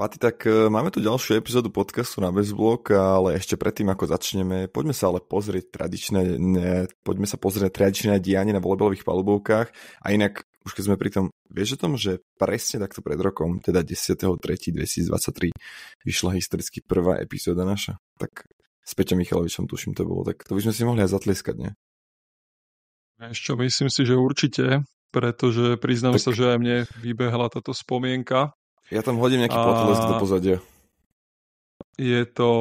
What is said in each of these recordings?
Pati, tak máme tu ďalšiu epizódu podcastu na Bezblok, ale ešte predtým, ako začneme, poďme sa pozrieť na tradičné dianie na volejbalových palubovkách. A inak, už keď sme pri tom, vieš o tom, že presne takto pred rokom, teda 10.3.2023, vyšla historicky prvá epizóda naša? Tak s Peťom Michalovičom, tuším, to bolo. Tak to by sme si mohli aj zatlieskať, nie? Ešte myslím si, že určite, pretože priznám sa, že aj mne vybehla táto spomienka. Ja tam hodím nejaký potlesk do pozadia. Je to,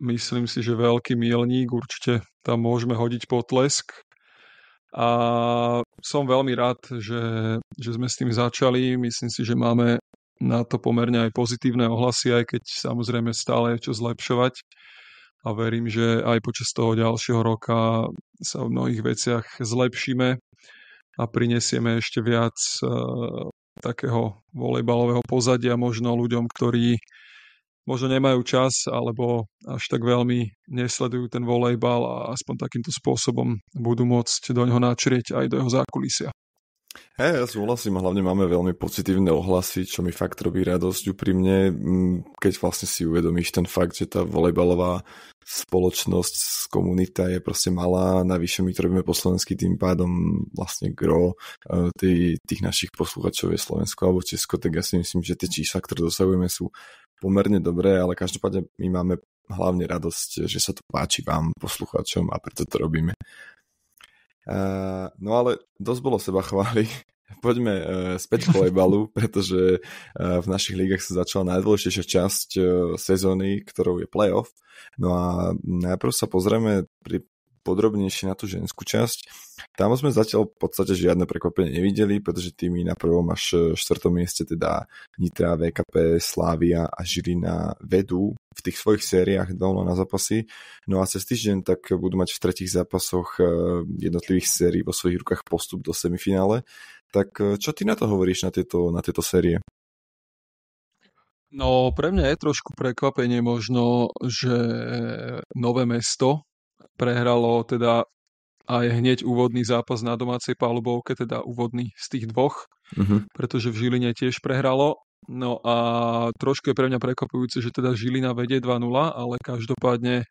myslím si, že veľký míľnik, určite tam môžeme hodiť potlesk. A som veľmi rád, že sme s tým začali. Myslím si, že máme na to pomerne aj pozitívne ohlasy, aj keď samozrejme stále je čo zlepšovať. A verím, že aj počas toho ďalšieho roka sa v mnohých veciach zlepšíme a prinesieme ešte viac takého volejbalového pozadia možno ľuďom, ktorí možno nemajú čas alebo až tak veľmi nesledujú ten volejbal a aspoň takýmto spôsobom budú môcť do ňoho načrieť aj do jeho zákulisia. Ja súhlasím, hlavne máme veľmi pozitívne ohlasy, čo mi fakt robí radosť úprimne, keď vlastne si uvedomíš ten fakt, že tá volejbalová spoločnosť, komunita je proste malá, navyše my to robíme po slovensky, tým pádom vlastne gro tých našich posluchačov je Slovensko alebo Česko, tak ja si myslím, že tie čísla, ktoré dosahujeme, sú pomerne dobré, ale každopádne my máme hlavne radosť, že sa to páči vám, posluchačom, a preto to robíme. No ale dosť bolo seba chváli. Poďme späť k volejbalu, pretože v našich lígach sa začala najdôležitejšia časť sezóny, ktorou je playoff. No a najprv sa pozrieme podrobnejšie na tú ženskú časť. Tam sme zatiaľ v podstate žiadne prekvapenie nevideli, pretože týmy na 1. až 4. mieste, teda Nitra, VKP, Slavia a Žilina vedú v tých svojich sériách 2-0 na zápasy. No a cez týždeň tak budú mať v tretích zápasoch jednotlivých sérií vo svojich rukách postup do semifinále. Tak čo ty na to hovoríš, na tieto série? No, pre mňa je trošku prekvapenie možno, že Nové Mesto prehralo teda aj hneď úvodný zápas na domácej palubovke, teda úvodný z tých dvoch, pretože v Žiline tiež prehralo. No a trošku je pre mňa prekvapujúce, že teda Žilina vedie 2-0, ale každopádne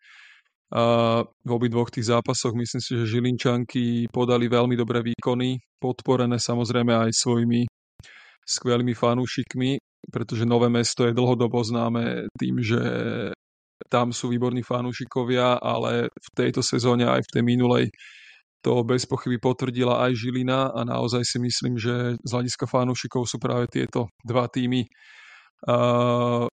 v obidvoch tých zápasoch myslím si, že Žilinčanky podali veľmi dobré výkony, podporené samozrejme aj svojimi skvelými fanúšikmi, pretože Nové Mesto je dlhodobo známe tým, že tam sú výborní fanúšikovia, ale v tejto sezóne aj v tej minulej to bez pochyby potvrdila aj Žilina a naozaj si myslím, že z hľadiska fanúšikov sú práve tieto dva týmy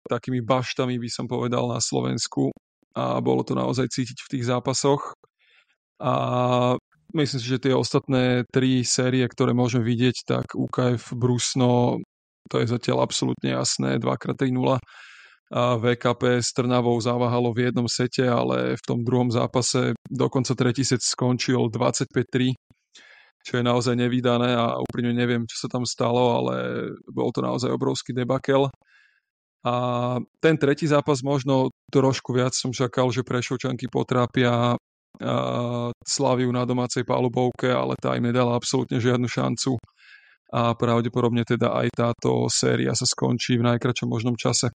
takými baštami, by som povedal, na Slovensku a bolo to naozaj cítiť v tých zápasoch. A myslím si, že tie ostatné 3 série, ktoré môžeme vidieť, tak UKF Brusno, to je zatiaľ absolútne jasné, 2x3-0. A VKP s Trnavou zaváhalo v jednom sete, ale v tom druhom zápase dokonca tretí set skončil 25-3, čo je naozaj nevídané a úprimne neviem, čo sa tam stalo, ale bol to naozaj obrovský debakel. A ten tretí zápas možno trošku viac som čakal, že Prešovčanky potrápia Slaviu na domácej palubovke, ale tá im nedala absolútne žiadnu šancu a pravdepodobne teda aj táto séria sa skončí v najkračom možnom čase.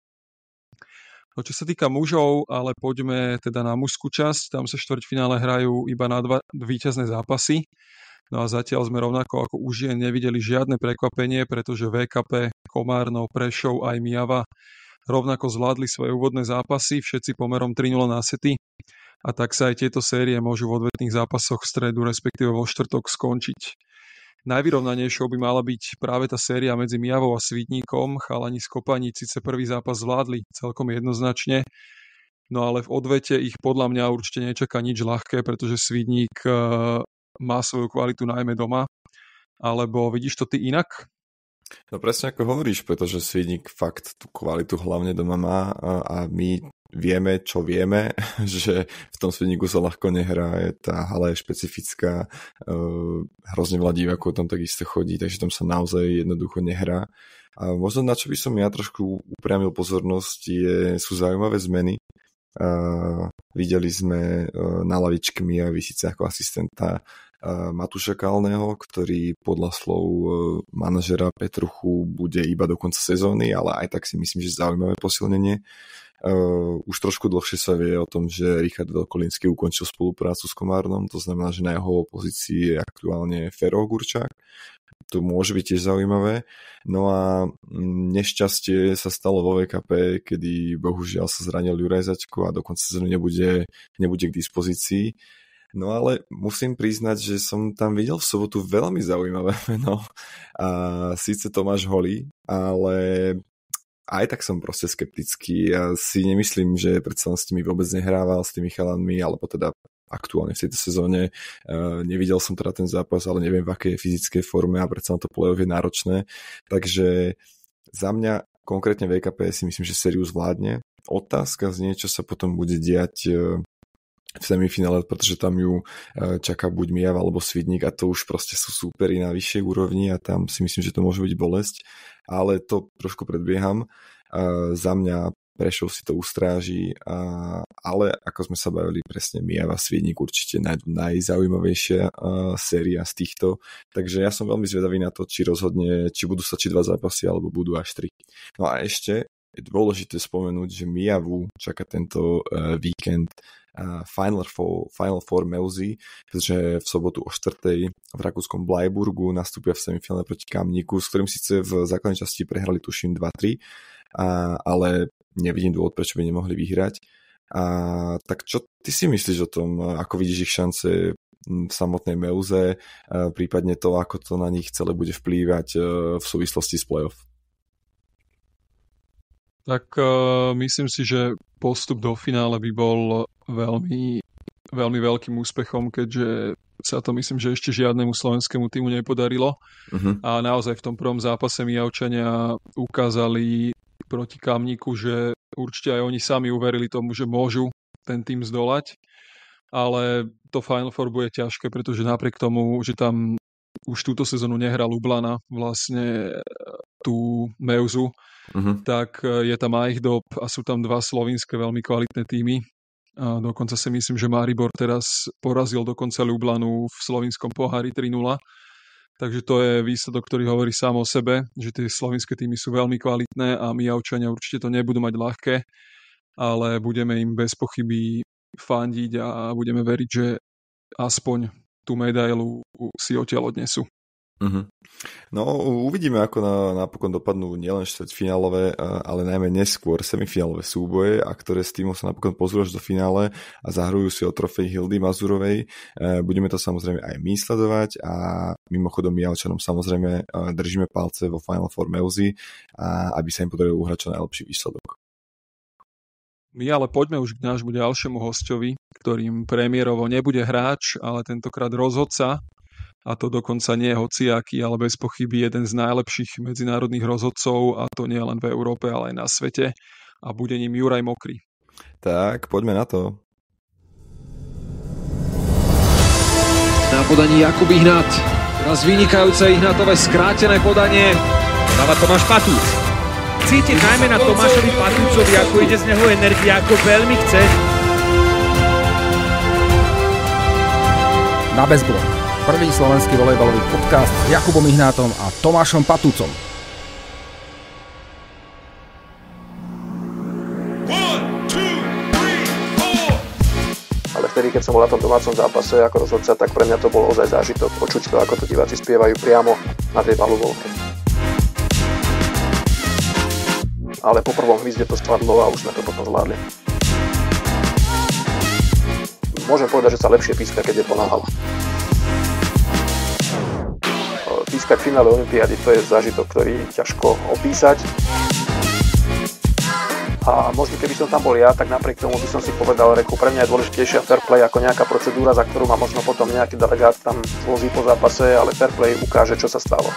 No, čo sa týka mužov, ale poďme teda na mužskú časť. Tam sa štvrťfinále hrajú iba na 2 víťazné zápasy. No a zatiaľ sme rovnako ako už žien nevideli žiadne prekvapenie, pretože VKP, Komárno, Prešov aj Myjava rovnako zvládli svoje úvodné zápasy, všetci pomerom 3-0 na sety. A tak sa aj tieto série môžu v odvetných zápasoch v stredu, respektíve vo štvrtok skončiť. Najvyrovnanejšou by mala byť práve tá séria medzi Myjavou a Svidníkom. Chalani z Kopaní síce prvý zápas zvládli celkom jednoznačne, no ale v odvete ich podľa mňa určite nečaká nič ľahké, pretože Svidník má svoju kvalitu najmä doma. Alebo vidíš to ty inak? No presne ako hovoríš, pretože Svidník fakt tú kvalitu hlavne doma má a my vieme, čo vieme, že v tom Svidníku sa ľahko nehrá, tá hala je špecifická, hrozne veľa divákov tam takisto chodí, takže tam sa naozaj jednoducho nehrá. A možno na čo by som ja trošku upriamil pozornosť sú zaujímavé zmeny. Videli sme na lavičke Myjavy síce ako asistenta Matúša Kalného, ktorý podľa slov manažera Petruchu bude iba do konca sezóny, ale aj tak si myslím, že zaujímavé posilnenie. Už trošku dlhšie sa vie o tom, že Richard Veľkolínsky ukončil spoluprácu s Komárnom, to znamená, že na jeho pozícii je aktuálne Fero Gurčák. To môže byť tiež zaujímavé. No a nešťastie sa stalo vo VKP, kedy bohužiaľ sa zranil Juraj Zaťko a dokonca sezóny nebude k dispozícii. No ale musím priznať, že som tam videl v sobotu veľmi zaujímavé meno. A síce Tomáš Holý, ale aj tak som proste skeptický. Ja si nemyslím, že predsa len s tými vôbec nehrával, s tými chalanmi, alebo teda aktuálne v tejto sezóne. Nevidel som teda ten zápas, ale neviem, v akej fyzickej forme a predsa to play-off je náročné. Takže za mňa konkrétne VKP si myslím, že sériu zvládne. Otázka znie, čo sa potom bude diať v semifinále, pretože tam ju čaká buď Mijava alebo Svidník a to už proste sú súperi na vyššej úrovni a tam si myslím, že to môže byť bolesť, ale to trošku predbieham. Za mňa Prešov si to ustráži, ale ako sme sa bavili presne, Mijava Svidník určite najzaujímavejšia séria z týchto, takže ja som veľmi zvedavý na to, či rozhodne, či budú stačiť 2 zápasy alebo budú až 3. No a ešte je dôležité spomenúť, že Mijavu čaká tento víkend Final Four Meuzy, pretože v sobotu o 4:00 v rakúskom Bleiburgu nastúpia v semifinále proti Kamníku, s ktorým síce v základnej časti prehrali tuším 2-3, ale nevidím dôvod, prečo by nemohli vyhrať. Tak čo ty si myslíš o tom, ako vidíš ich šance v samotnej Meuze, prípadne to, ako to na nich celé bude vplývať v súvislosti s playoff? Tak myslím si, že postup do finále by bol veľmi, veľmi veľkým úspechom, keďže sa to myslím, že ešte žiadnemu slovenskému týmu nepodarilo. A naozaj v tom prvom zápase Mijavčania ukázali proti Kamníku, že určite aj oni sami uverili tomu, že môžu ten tým zdolať. Ale to Final Four bude ťažké, pretože napriek tomu, že tam už túto sezónu nehral Lublana, vlastne tú Meuzu, tak je tam Eichdob a sú tam 2 slovinské veľmi kvalitné týmy. A dokonca si myslím, že Maribor teraz porazil dokonca Lublanu v slovinskom pohári 3-0. Takže to je výsledok, ktorý hovorí sám o sebe, že tie slovinské týmy sú veľmi kvalitné a Mijavčania určite to nebudú mať ľahké, ale budeme im bez pochyby fandiť a budeme veriť, že aspoň tú medailu si odtiaľ odnesú. No, uvidíme, ako napokon dopadnú nielen štvrťfinálové, ale najmä neskôr semifinálové súboje, a ktoré s týmom sa napokon pozrú až do finále a zahrujú si o trofej Hildy Mazurovej. Budeme to samozrejme aj my sledovať a mimochodom Mijavčanom samozrejme držíme palce vo Final Four Meuzy, aby sa im podarilo uhrať čo najlepší výsledok. My ale poďme už k nášmu ďalšiemu hosťovi, ktorým premiérovo nebude hráč, ale tentokrát rozhodca. A to dokonca nie je hociaký, ale bez pochyby jeden z najlepších medzinárodných rozhodcov, a to nie len v Európe, ale aj na svete. A bude ním Juraj Mokrý. Tak, poďme na to. Na podaní Jakub Ihnat. Teraz vynikajúce Ihnatové skrátené podanie. Dáva Tomáš Patúc. Cítiť najmä na Tomášovi Patúcovi, ako ide z neho energia, ako veľmi chce. Na bezblok. Prvý slovenský volejbalový podcast s Jakubom Ihnátom a Tomášom Patúcom. Ale vtedy, keď som bol na tom domácom zápase ako rozhodca, tak pre mňa to bol ozaj zážitok počuť to, ako to diváci spievajú priamo na tej baluvolke. Ale po prvom hvizde to spadlo a už sme to potom zvládli. Môžem povedať, že sa lepšie píska, keď je plná hala. Pískať v finále olympiády, to je zážitok, ktorý ťažko opísať. A možno keby som tam bol ja, tak napriek tomu by som si povedal, reku, pre mňa je dôležitejšia fair play ako nejaká procedúra, za ktorú ma možno potom nejaký delegát tam zlozí po zápase, ale fair play ukáže, čo sa stalo.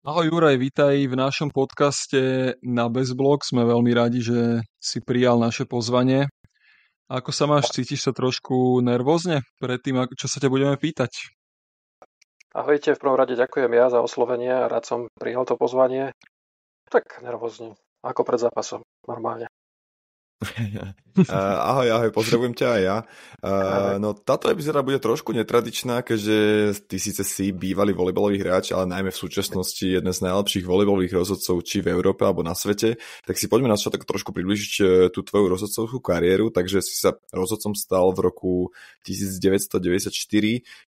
Ahoj Juraj, vítaj v našom podcaste Na bezblok. Sme veľmi radi, že si prijal naše pozvanie. Ako sa máš? Cítiš sa trošku nervózne pred tým, čo sa ťa budeme pýtať? Ahojte, v prvom rade ďakujem ja za oslovenie a rád som prijal to pozvanie. Tak nervózne, ako pred zápasom, normálne. Ahoj, pozdravujem ťa aj ja. No táto epizóda bude trošku netradičná, keďže ty síce si bývalý volejbalový hráč, ale najmä v súčasnosti jeden z najlepších volejbalových rozhodcov či v Európe alebo na svete, tak si poďme na začiatok trošku približiť tú tvoju rozhodcovskú kariéru, takže si sa rozhodcom stal v roku 1994,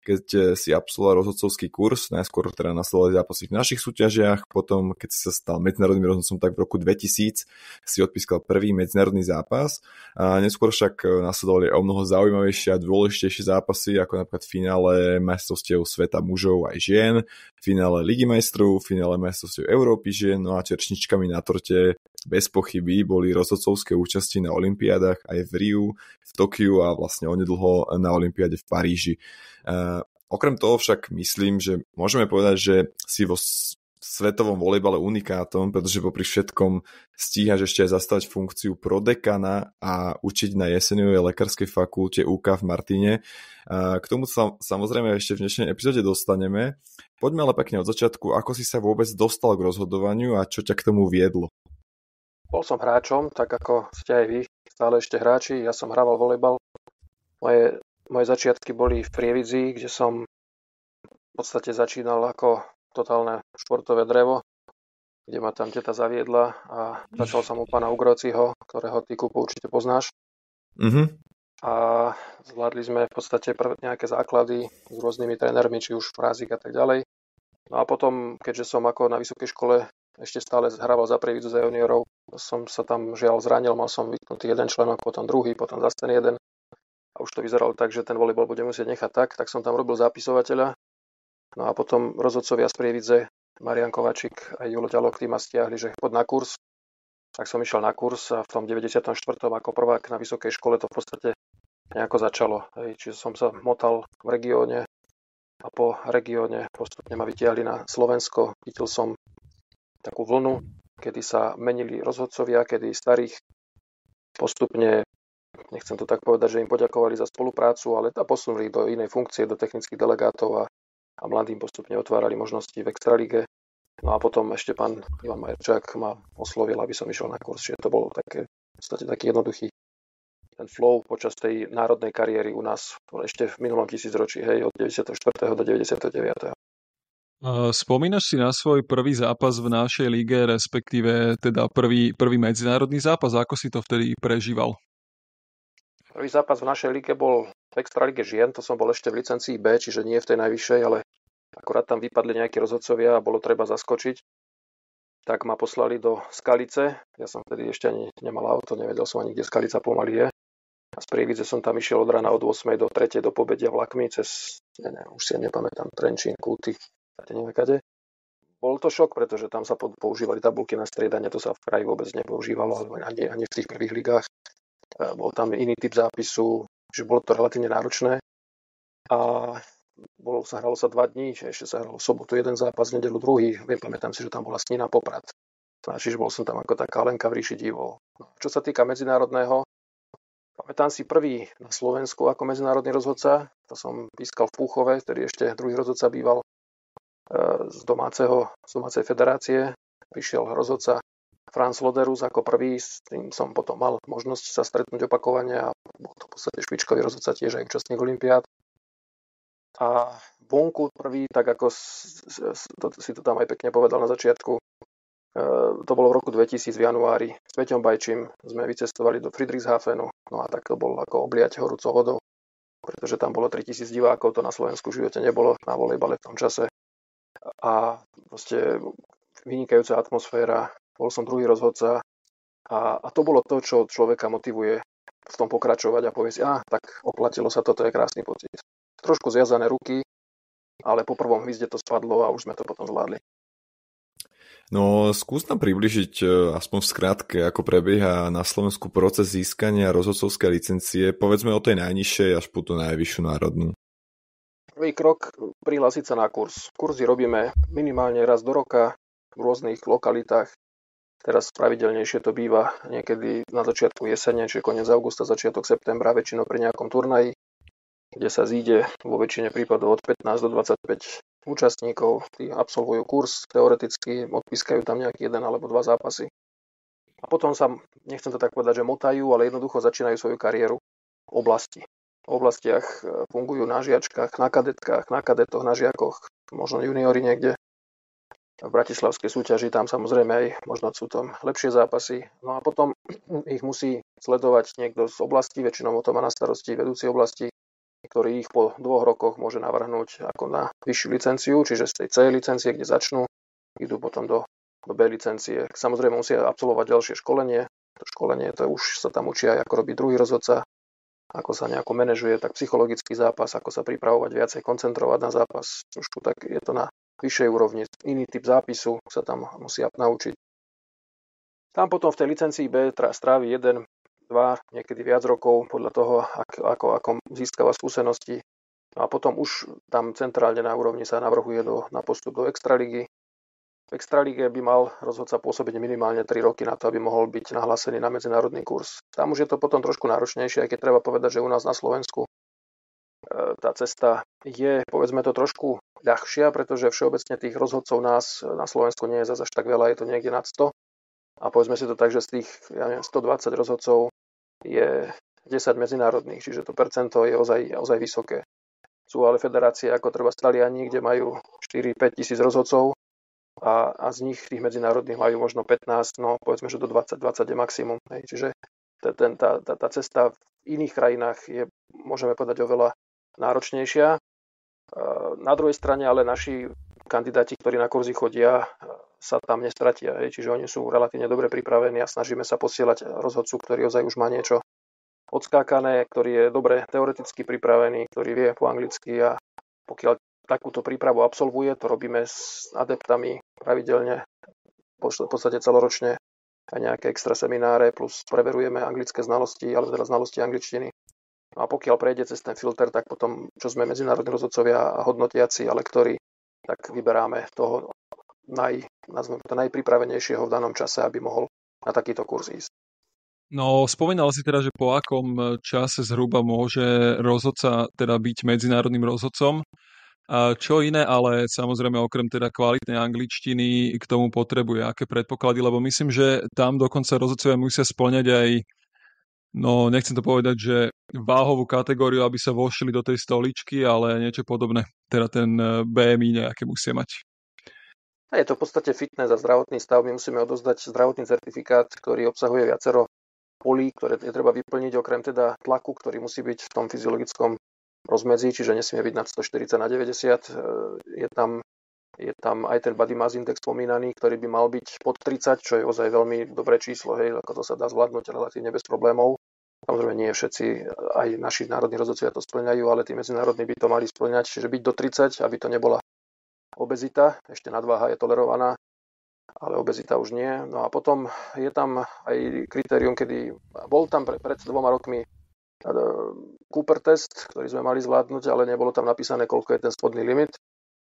keď si absolvoval rozhodcovský kurz, najskôr teda nasledovali zápasy v našich súťažiach, potom keď si sa stal medzinárodným rozhodcom, tak v roku 2000 si odpískal prvý medzinárodný zápas a neskôr však nasledovali o mnoho zaujímavejšie a dôležitejšie zápasy, ako napríklad finále majstrovstiev sveta mužov aj žien, finále Ligy majstrov, finále majstrovstiev Európy žien, no a čerešničkami na torte bez pochyby boli rozhodcovské účasti na olympiádach aj v Riu, v Tokiu a vlastne onedlho na olympiáde v Paríži. Okrem toho však myslím, že môžeme povedať, že si vo svetovom volejbale unikátom, pretože popri všetkom stíhaš ešte aj zastávať funkciu prodekana a učiť na jeseniovej lekárskej fakulte UK v Martine. K tomu sa samozrejme ešte v dnešnej epizóde dostaneme. Poďme ale pekne od začiatku, ako si sa vôbec dostal k rozhodovaniu a čo ťa k tomu viedlo? Bol som hráčom, tak ako ste aj vy, stále ešte hráči. Ja som hrával volejbal. Moje začiatky boli v Prievidzi, kde som v podstate začínal ako totálne športové drevo, kde ma tam teta zaviedla a začal som u pána Ugrociho, ktorého ty, Kupo, určite poznáš. A zvládli sme v podstate nejaké základy s rôznymi trénermi, či už Frázik a tak ďalej. No a potom, keďže som ako na vysokej škole ešte stále hrával za Prievidzu za juniorov, som sa tam žiaľ zranil, mal som vytknutý jeden členok, potom druhý, potom zase ten jeden. A už to vyzeralo tak, že ten volejbal budem musieť nechať tak som tam robil zápisovateľa. No a potom rozhodcovia z Prievidze, Marian Kovačík a Julo Ďalok, tí ma stiahli, že poď na kurz. Tak som išiel na kurz a v tom 94. ako prvák na vysokej škole to v podstate nejako začalo. Čiže som sa motal v regióne a po regióne postupne ma vytiahli na Slovensko. Chytil som takú vlnu, kedy sa menili rozhodcovia, kedy starých postupne, nechcem to tak povedať, že im poďakovali za spoluprácu, ale posunuli do inej funkcie, do technických delegátov a mladým postupne otvárali možnosti v extralíge. No a potom ešte pán Ivan Majerčák ma oslovil, aby som išiel na kurz. Čiže to bol také, v podstate taký jednoduchý ten flow počas tej národnej kariéry u nás ešte v minulom tisícročí, hej, od 94. do 99. Spomínaš si na svoj prvý zápas v našej lige, respektíve teda prvý medzinárodný zápas? Ako si to vtedy prežíval? Prvý zápas v našej lige bol v extralíge žien, to som bol ešte v licencii B, čiže nie v tej najvyššej, ale akurát tam vypadli nejakí rozhodcovia a bolo treba zaskočiť. Tak ma poslali do Skalice, ja som vtedy ešte ani nemal auto, nevedel som ani, kde Skalica pomaly je. A z Prievidze som tam išiel od rána od 8. do 3. do Pobedia vlakmi cez, už si nepamätám, Trenčín, Kúty, neviem kade. Bol to šok, pretože tam sa používali tabulky na striedanie, to sa v kraji vôbec nepoužívalo, ani v tých prvých ligách. Bol tam iný typ zápisu, že bolo to relatívne náročné. A hralo sa 2 dní, ešte sa hralo v sobotu jeden zápas, v nedeľu druhý. Pamätám si, že tam bola Snina, Poprad. Čiže bol som tam ako taká Lenka v ríši divov. Čo sa týka medzinárodného, pamätám si prvý na Slovensku ako medzinárodný rozhodca. To som pískal v Púchove, ktorý ešte druhý rozhodca býval z domácej federácie. Prišiel rozhodca Franz Loderus ako prvý, s tým som potom mal možnosť sa stretnúť opakovane a bol to v podstate špičkový rozhodca tiež aj účastník olympiád. A vonku prvý, tak ako si to tam aj pekne povedal na začiatku, to bolo v roku 2000 v januári. S Peťom Bajčím sme vycestovali do Friedrichshafenu, no a tak to bol ako obliať horúcou vodou, pretože tam bolo 3000 divákov, to na Slovensku v živote nebolo na volejbale v tom čase. A proste vynikajúca atmosféra, bol som druhý rozhodca a to bolo to, čo človeka motivuje v tom pokračovať a povie si, tak oplatilo sa, toto je krásny pocit. Trošku zviazané ruky, ale po prvom hvizde to spadlo a už sme to potom zvládli. No, skús nám približiť aspoň v skratke, ako prebieha na Slovensku proces získania rozhodcovskej licencie, povedzme od tej najnižšej až po tú najvyššiu národnú. Prvý krok, prihlásiť sa na kurz. Kurzy robíme minimálne raz do roka v rôznych lokalitách. Teraz pravidelnejšie to býva niekedy na začiatku jesene, čiže koniec augusta, začiatok septembra, väčšinou pri nejakom turnaji, kde sa zíde vo väčšine prípadov od 15 do 25 účastníkov. Tí absolvujú kurz teoreticky, odpískajú tam nejaký jeden alebo dva zápasy. A potom sa, nechcem to tak povedať, že motajú, ale jednoducho začínajú svoju kariéru v oblasti. V oblastiach fungujú na žiačkách, na kadetkách, na kadetoch, na žiakoch, možno juniori niekde v bratislavskej súťaži, tam samozrejme aj možno sú tam lepšie zápasy. No a potom ich musí sledovať niekto z oblasti, väčšinou to má na starosti vedúci oblasti, ktorý ich po 2 rokoch môže navrhnúť ako na vyššiu licenciu, čiže z tej C licencie, kde začnú, idú potom do B licencie. Samozrejme musia absolvovať ďalšie školenie. To školenie, to už sa tam učia, ako robí druhý rozhodca, ako sa nejako manažuje, tak psychologický zápas, ako sa pripravovať viacej, koncentrovať na zápas. Trošku tak je to na vyššej úrovni. Iný typ zápisu sa tam musia naučiť. Tam potom v tej licencii B strávi 1, 2, niekedy viac rokov, podľa toho, ako získava skúsenosti. No a potom už tam centrálne na úrovni sa navrhuje na postup do extraligy. V extralíge by mal rozhodca pôsobiť minimálne 3 roky na to, aby mohol byť nahlásený na medzinárodný kurz. Tam už je to potom trošku náročnejšie, aj keď treba povedať, že u nás na Slovensku tá cesta je, povedzme to, trošku ľahšia, pretože všeobecne tých rozhodcov nás na Slovensku nie je zase až tak veľa, je to niekde nad 100. A povedzme si to tak, že z tých 120 rozhodcov je 10 medzinárodných, čiže to percento je ozaj vysoké. Sú ale federácie ako treba Taliani, kde majú 4-5 tisíc rozhodcov, a z nich tých medzinárodných majú možno 15, no povedzme, že do 20 je maximum. Čiže tá cesta v iných krajinách je, môžeme povedať, oveľa náročnejšia. Na druhej strane ale naši kandidáti, ktorí na kurzy chodia, sa tam nestratia. Čiže oni sú relatívne dobre pripravení a snažíme sa posielať rozhodcu, ktorý ozaj už má niečo odskákané, ktorý je dobre teoreticky pripravený, ktorý vie po anglicky a pokiaľ takúto prípravu absolvuje, to robíme s adeptami pravidelne, v podstate celoročne, aj nejaké extra semináre, plus preverujeme anglické znalosti, alebo teda znalosti angličtiny. No a pokiaľ prejde cez ten filter, tak potom, čo sme medzinárodní rozhodcovia a hodnotiaci a lektori, tak vyberáme toho najpripravenejšieho v danom čase, aby mohol na takýto kurz ísť. No, spomínal si teda, že po akom čase zhruba môže rozhodca teda byť medzinárodným rozhodcom. A čo iné, ale samozrejme okrem teda kvalitnej angličtiny k tomu potrebuje, aké predpoklady, lebo myslím, že tam dokonca rozhodcovia musia spĺňať aj, no nechcem to povedať, že váhovú kategóriu, aby sa vošli do tej stoličky, ale niečo podobné, teda ten BMI nejaké musia mať. Je to v podstate fitness a zdravotný stav, my musíme odozdať zdravotný certifikát, ktorý obsahuje viacero polí, ktoré je treba vyplniť, okrem teda tlaku, ktorý musí byť v tom fyziologickom rozmedzi, čiže nesmie byť nad 140/90. Je tam aj ten body mass index spomínaný, ktorý by mal byť pod 30, čo je ozaj veľmi dobré číslo, ako to sa dá zvládnuť relatívne bez problémov. Samozrejme nie všetci, aj naši národní rozhodcovia to spĺňajú, ale tí medzinárodní by to mali spĺňať, čiže byť do 30, aby to nebola obezita, ešte nadváha je tolerovaná, ale obezita už nie. No a potom je tam aj kritérium, kedy bol tam pred 2 rokmi Cooper test, ktorý sme mali zvládnuť, ale nebolo tam napísané, koľko je ten spodný limit.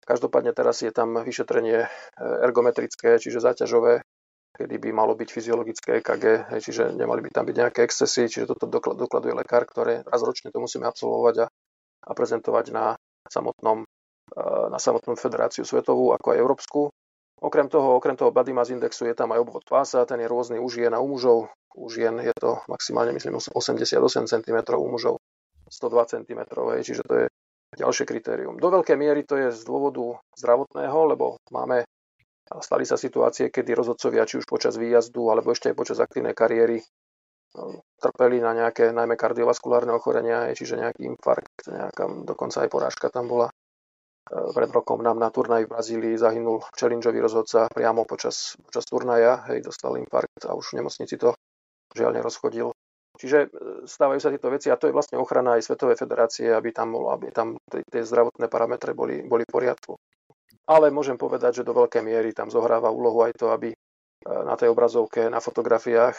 Každopádne teraz je tam vyšetrenie ergometrické, čiže záťažové, kedy by malo byť fyziologické EKG, čiže nemali by tam byť nejaké excesy, čiže toto dokladuje lekár, ktoré raz ročne to musíme absolvovať a prezentovať na samotnú federáciu svetovú, ako aj európsku. Okrem toho body mass indexu je tam aj obvod pása, ten je rôzny u žien a u mužov. U žien je to maximálne, myslím, 88 cm, u mužov 102 cm, čiže to je ďalšie kritérium. Do veľkej miery to je z dôvodu zdravotného, lebo stali sa situácie, kedy rozhodcovia, či už počas výjazdu, alebo ešte aj počas aktívnej kariéry, trpeli na nejaké, najmä kardiovaskulárne ochorenia, čiže nejaký infarkt, dokonca aj porážka tam bola. Pred rokom nám na turnaji v Brazílii zahynul challengeový rozhodca priamo počas turnaja, dostal infarkt a už v nemocnici to žiaľ nerozchodil. Čiže stávajú sa tieto veci a to je vlastne ochrana aj Svetovej federácie, aby tam tie zdravotné parametre boli v poriadku. Ale môžem povedať, že do veľkej miery tam zohráva úlohu aj to, aby na tej obrazovke, na fotografiách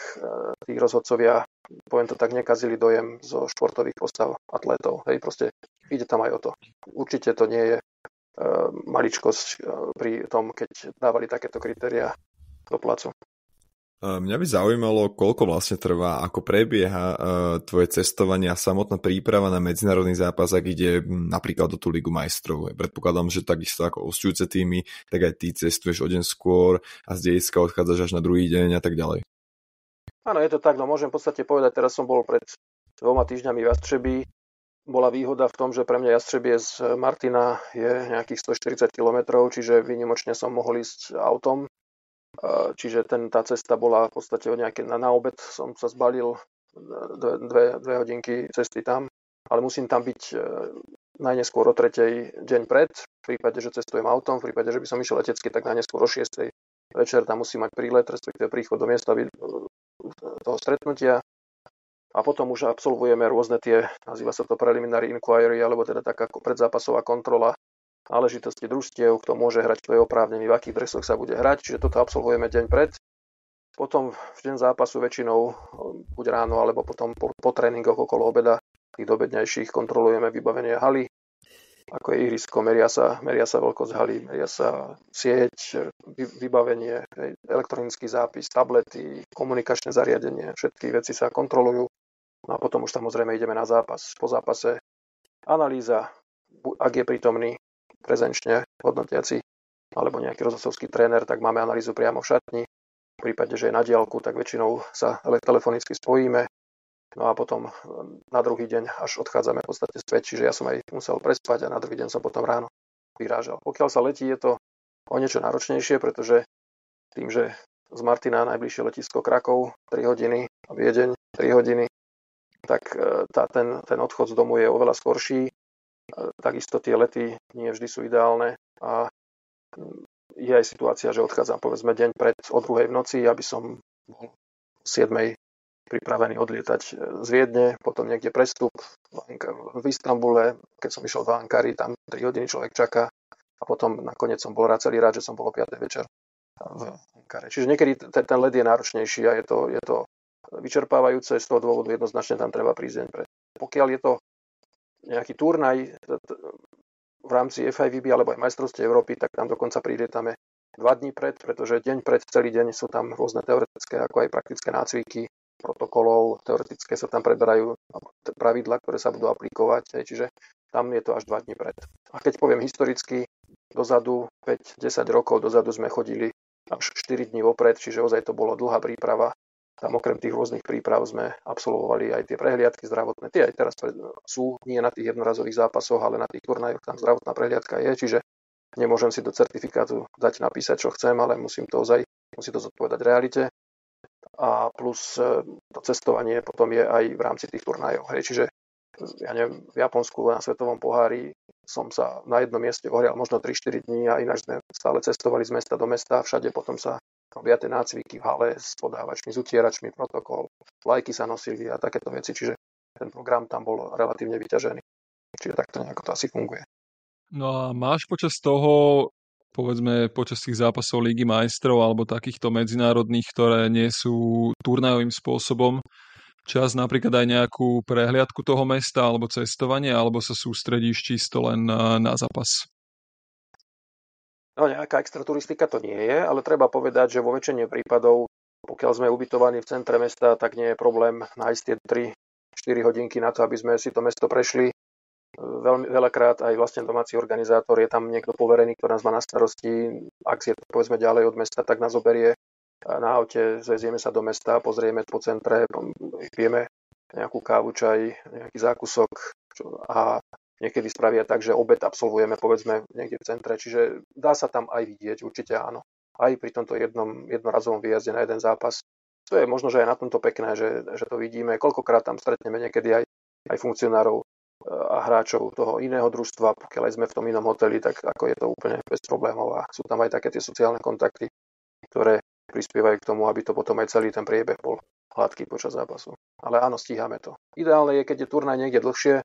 tých rozhodcovia, poviem to tak, nekazili dojem zo športových postav atlétov. Proste ide tam aj o to. Určite to nie je maličkosť pri tom, keď dávali takéto kritériá do placu. Mňa by zaujímalo, koľko vlastne trvá, ako prebieha tvoje cestovanie a samotná príprava na medzinárodný zápas, ak ide napríklad do tú Ligu majstrov. Predpokladám, že takisto ako hosťujúce týmy, tak aj ty cestuješ o deň skôr a z dejska odchádzaš až na druhý deň a tak ďalej. Áno, je to tak, no môžem v podstate povedať, teraz som bol pred 2 týždňami v Jastřebí. Bola výhoda v tom, že pre mňa Jastřebie z Martina je nejakých 140 km, čiže výnimočne som mohol ísť autom. Čiže tá cesta bola v podstate na obed som sa zbalil 2 hodinky cesty tam, ale musím tam byť najneskôr o 3. deň pred, v prípade, že cestujem autom, v prípade, že by som išiel letecky, tak najneskôr o 6. večer tam musím mať prílet, respektíve príchod do miesta toho stretnutia. A potom už absolvujeme rôzne tie, nazýva sa to preliminary inquiry, alebo teda taká predzápasová kontrola náležitosti družstiev, kto môže hrať, kto je oprávnený, v akých dresoch sa bude hrať. Čiže toto absolvujeme deň pred. Potom v deň zápasu väčšinou, buď ráno, alebo potom po tréningoch okolo obeda, tých dobednejších, kontrolujeme vybavenie haly, ako je ihrisko, meria sa veľkosť haly, meria sa sieť, vybavenie, elektronický zápis, tablety, komunikačné zariadenie, všetky veci sa kontrolujú. No a potom už samozrejme ideme na zápas. Po zápase analýza, ak je prítomný prezenčne hodnotiaci alebo nejaký rozhodcovský tréner, tak máme analýzu priamo v šatni. V prípade, že je na diaľku, tak väčšinou sa telefonicky spojíme. No a potom na druhý deň až odchádzame v podstate späť, čiže ja som aj musel prespať a na druhý deň som potom ráno vyrážal. Pokiaľ sa letí, je to o niečo náročnejšie, pretože tým, že z Martina najbližšie letisko Krakov 3 hodiny a Viedeň 3 hodiny, tak ten odchod z domu je oveľa skorší. Takisto tie lety nie vždy sú ideálne a je aj situácia, že odchádzam povedzme deň pred o 2:00 v noci, aby som bol o 7:00 pripravený odlietať z Viedne, potom niekde prestup v Istanbule, keď som išiel do Ankary, tam 3 hodiny človek čaká a potom nakoniec som bol celý rád, že som bol o 5:00 večer v Ankare. Čiže niekedy ten let je náročnejší a je to vyčerpávajúce, z toho dôvodu jednoznačne tam treba prísť deň pred. Pokiaľ je to nejaký turnaj v rámci FIVB alebo aj majstrovstiev Európy, tak tam dokonca prídeme 2 dní pred, pretože deň pred, celý deň sú tam rôzne teoretické ako aj praktické nácviky, protokolov, teoretické sa tam preberajú pravidlá, ktoré sa budú aplikovať, čiže tam je to až 2 dní pred. A keď poviem historicky, dozadu, 5-10 rokov dozadu sme chodili až 4 dní vopred, čiže ozaj to bolo dlhá príprava. Tam okrem tých rôznych príprav sme absolvovali aj tie prehliadky zdravotné. Tie aj teraz sú, nie na tých jednorazových zápasoch, ale na tých turnajoch tam zdravotná prehliadka je, čiže nemôžem si do certifikátu dať napísať, čo chcem, ale musí to zodpovedať realite. A plus to cestovanie potom je aj v rámci tých turnajov. Čiže ja neviem, v Japonsku na svetovom pohári som sa na jednom mieste ohrial možno 3-4 dní a ináč sme stále cestovali z mesta do mesta, všade potom sa robia tie nácviky v hale s podávačmi, s utieračmi, protokol, vlajky sa nosili a takéto veci, čiže ten program tam bol relatívne vyťažený. Čiže takto nejako to asi funguje. No a máš počas toho, povedzme počas tých zápasov Ligy majstrov alebo takýchto medzinárodných, ktoré nie sú turnajovým spôsobom, čas napríklad aj nejakú prehliadku toho mesta alebo cestovanie, alebo sa sústredíš čisto len na zápas? No nejaká extra turistika to nie je, ale treba povedať, že vo väčšine prípadov, pokiaľ sme ubytovaní v centre mesta, tak nie je problém nájsť tie 3-4 hodinky na to, aby sme si to mesto prešli. Veľakrát aj vlastne domáci organizátor je tam niekto poverený, ktorý nás má na starosti. Ak je to povedzme ďalej od mesta, tak nás zoberie na aute, zvezieme sa do mesta, pozrieme po centre, pijeme nejakú kávu, čaj, nejaký zákusok a niekedy spravia tak, že obed absolvujeme povedzme niekde v centre, čiže dá sa tam aj vidieť, určite áno. Aj pri tomto jednorazovom výjazde na jeden zápas. To je možno, že aj na tomto pekné, že to vidíme. Koľkokrát tam stretneme niekedy aj funkcionárov a hráčov toho iného družstva, pokiaľ aj sme v tom inom hoteli, tak ako je to úplne bez problémov a sú tam aj také tie sociálne kontakty, ktoré prispievajú k tomu, aby to potom aj celý ten priebeh bol hladký počas zápasu. Ale áno, stíhame to. Ideálne je, keď je turnaj niekde dlhšie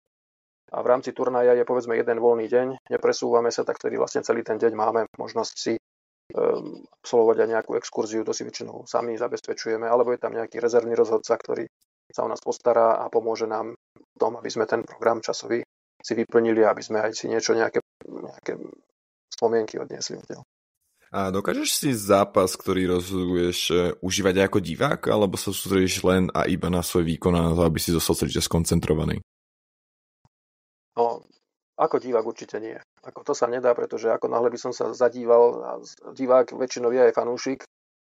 a v rámci turnaja je povedzme jeden voľný deň, nepresúvame sa, tak vtedy vlastne celý ten deň máme možnosť si absolvovať aj nejakú exkurziu, to si väčšinou sami zabezpečujeme, alebo je tam nejaký rezervný rozhodca, ktorý sa o nás postará a pomôže nám v tom, aby sme ten program časový si vyplnili, aby sme aj si nejaké spomienky odniesli. A dokážeš si zápas, ktorý rozhoduješ, užívať aj ako divák, alebo sa sústredíš len a iba na svoj výkon a na to, aby si zostal celý skoncentrovaný? No, ako divák určite nie. To sa nedá, pretože ako náhle by som sa zadíval, a divák väčšinou je aj fanúšik,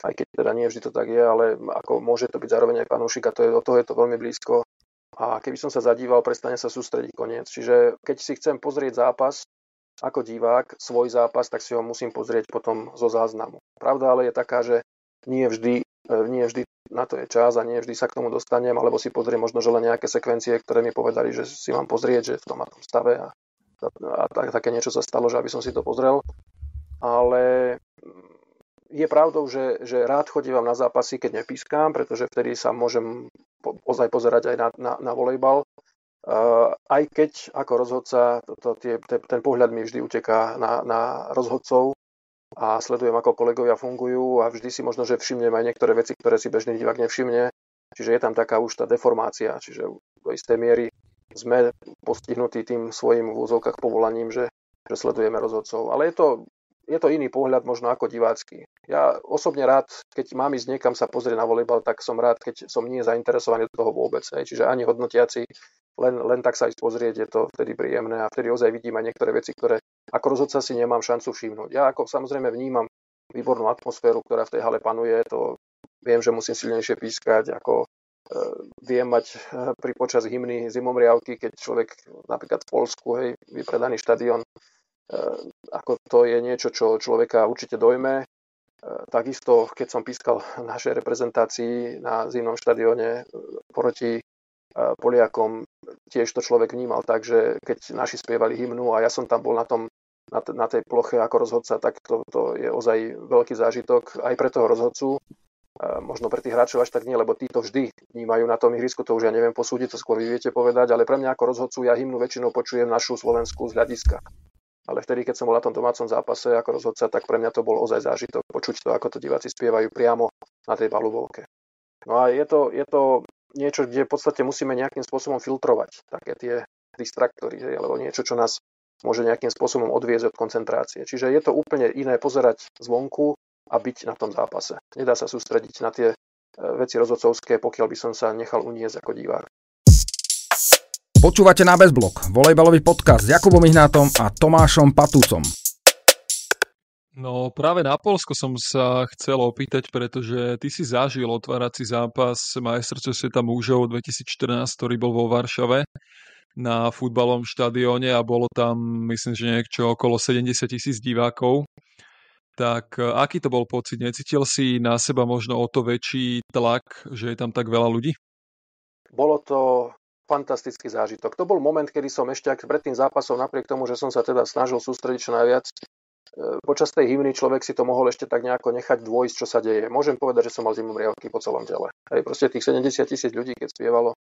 aj keď teda nie vždy to tak je, ale ako môže to byť zároveň aj fanúšik a od toho je to veľmi blízko. A keby som sa zadíval, prestane sa sústrediť, koniec. Čiže keď si chcem pozrieť zápas ako divák, svoj zápas, tak si ho musím pozrieť potom zo záznamu. Pravda ale je taká, že nie vždy na to je čas a nie vždy sa k tomu dostanem, alebo si pozriem možno, že len nejaké sekvencie, ktoré mi povedali, že si mám pozrieť, že v tom a tom stave a také niečo sa stalo, že aby som si to pozrel. Ale je pravdou, že rád chodívam na zápasy, keď nepískam, pretože vtedy sa môžem ozaj pozerať aj na volejbal. Aj keď ako rozhodca ten pohľad mi vždy uteká na rozhodcov a sledujem, ako kolegovia fungujú a vždy si možno, že všimnem aj niektoré veci, ktoré si bežný divák nevšimne. Čiže je tam taká už tá deformácia, čiže do istej miery sme postihnutí tým svojim v úzovkách povolaním, že sledujeme rozhodcov. Ale je to iný pohľad možno ako divácky. Ja osobne rád, keď mám ísť niekam sa pozrieť na volejbal, tak som rád, keď som nie zainteresovaný do toho vôbec. Čiže ani hodnotiaci, len tak sa ísť pozrieť, je to vtedy príjemné a vtedy ozaj vidím aj niektoré veci, ktoré ako rozhodca si nemám šancu všimnúť. Ja ako samozrejme vnímam výbornú atmosféru, ktorá v tej hale panuje, to viem, že musím silnejšie pískať, ako viem mať pri počas hymny zimomriavky, keď človek napríklad v Poľsku, vypredaný štadión, ako to je niečo, čo človeka určite dojme. Takisto, keď som pískal našej reprezentácii na zimnom štadióne proti Poliakom, tiež to človek vnímal tak, že keď naši spievali hymnu a ja som tam bol na tej ploche ako rozhodca, tak to je ozaj veľký zážitok aj pre toho rozhodcu. Možno pre tých hráčov až tak nie, lebo tí to vždy vnímajú na tom ihrisku, to už ja neviem posúdiť, to skôr vy viete povedať, ale pre mňa ako rozhodcu ja hymnu väčšinou počujem našu slovenskú z hľadiska. Ale vtedy, keď som bol na tom domácom zápase ako rozhodca, tak pre mňa to bol ozaj zážitok počuť to, ako to diváci spievajú priamo na tej palubovke. No a je to niečo, kde v podstate musíme nejakým spôsobom filtrovať také tie distraktory, alebo niečo, čo nás môže nejakým spôsobom odviesť od koncentrácie. Čiže je to úplne iné pozerať zvonku a byť na tom zápase. Nedá sa sústrediť na tie veci rozhodcovské, pokiaľ by som sa nechal uniesť ako divák. Počúvate Na bezblok, volejbalový podcast s Jakubom Ihnátom a Tomášom Patúcom. No práve na Poľsko som sa chcel opýtať, pretože ty si zažil otvárací zápas majstrovstiev sveta mužov 2014, ktorý bol vo Varšave na futbalovom štadióne a bolo tam, myslím, že niečo okolo 70 000 divákov. Tak aký to bol pocit? Necítil si na seba možno o to väčší tlak, že je tam tak veľa ľudí? Bolo to fantastický zážitok. To bol moment, kedy som ešte pred tým zápasom, napriek tomu, že som sa teda snažil sústrediť čo najviac, počas tej hymny človek si to mohol ešte tak nejako nechať dôjsť, čo sa deje. Môžem povedať, že som mal zimomriavky po celom tele. Proste tých 70 000 ľudí, keď spievalo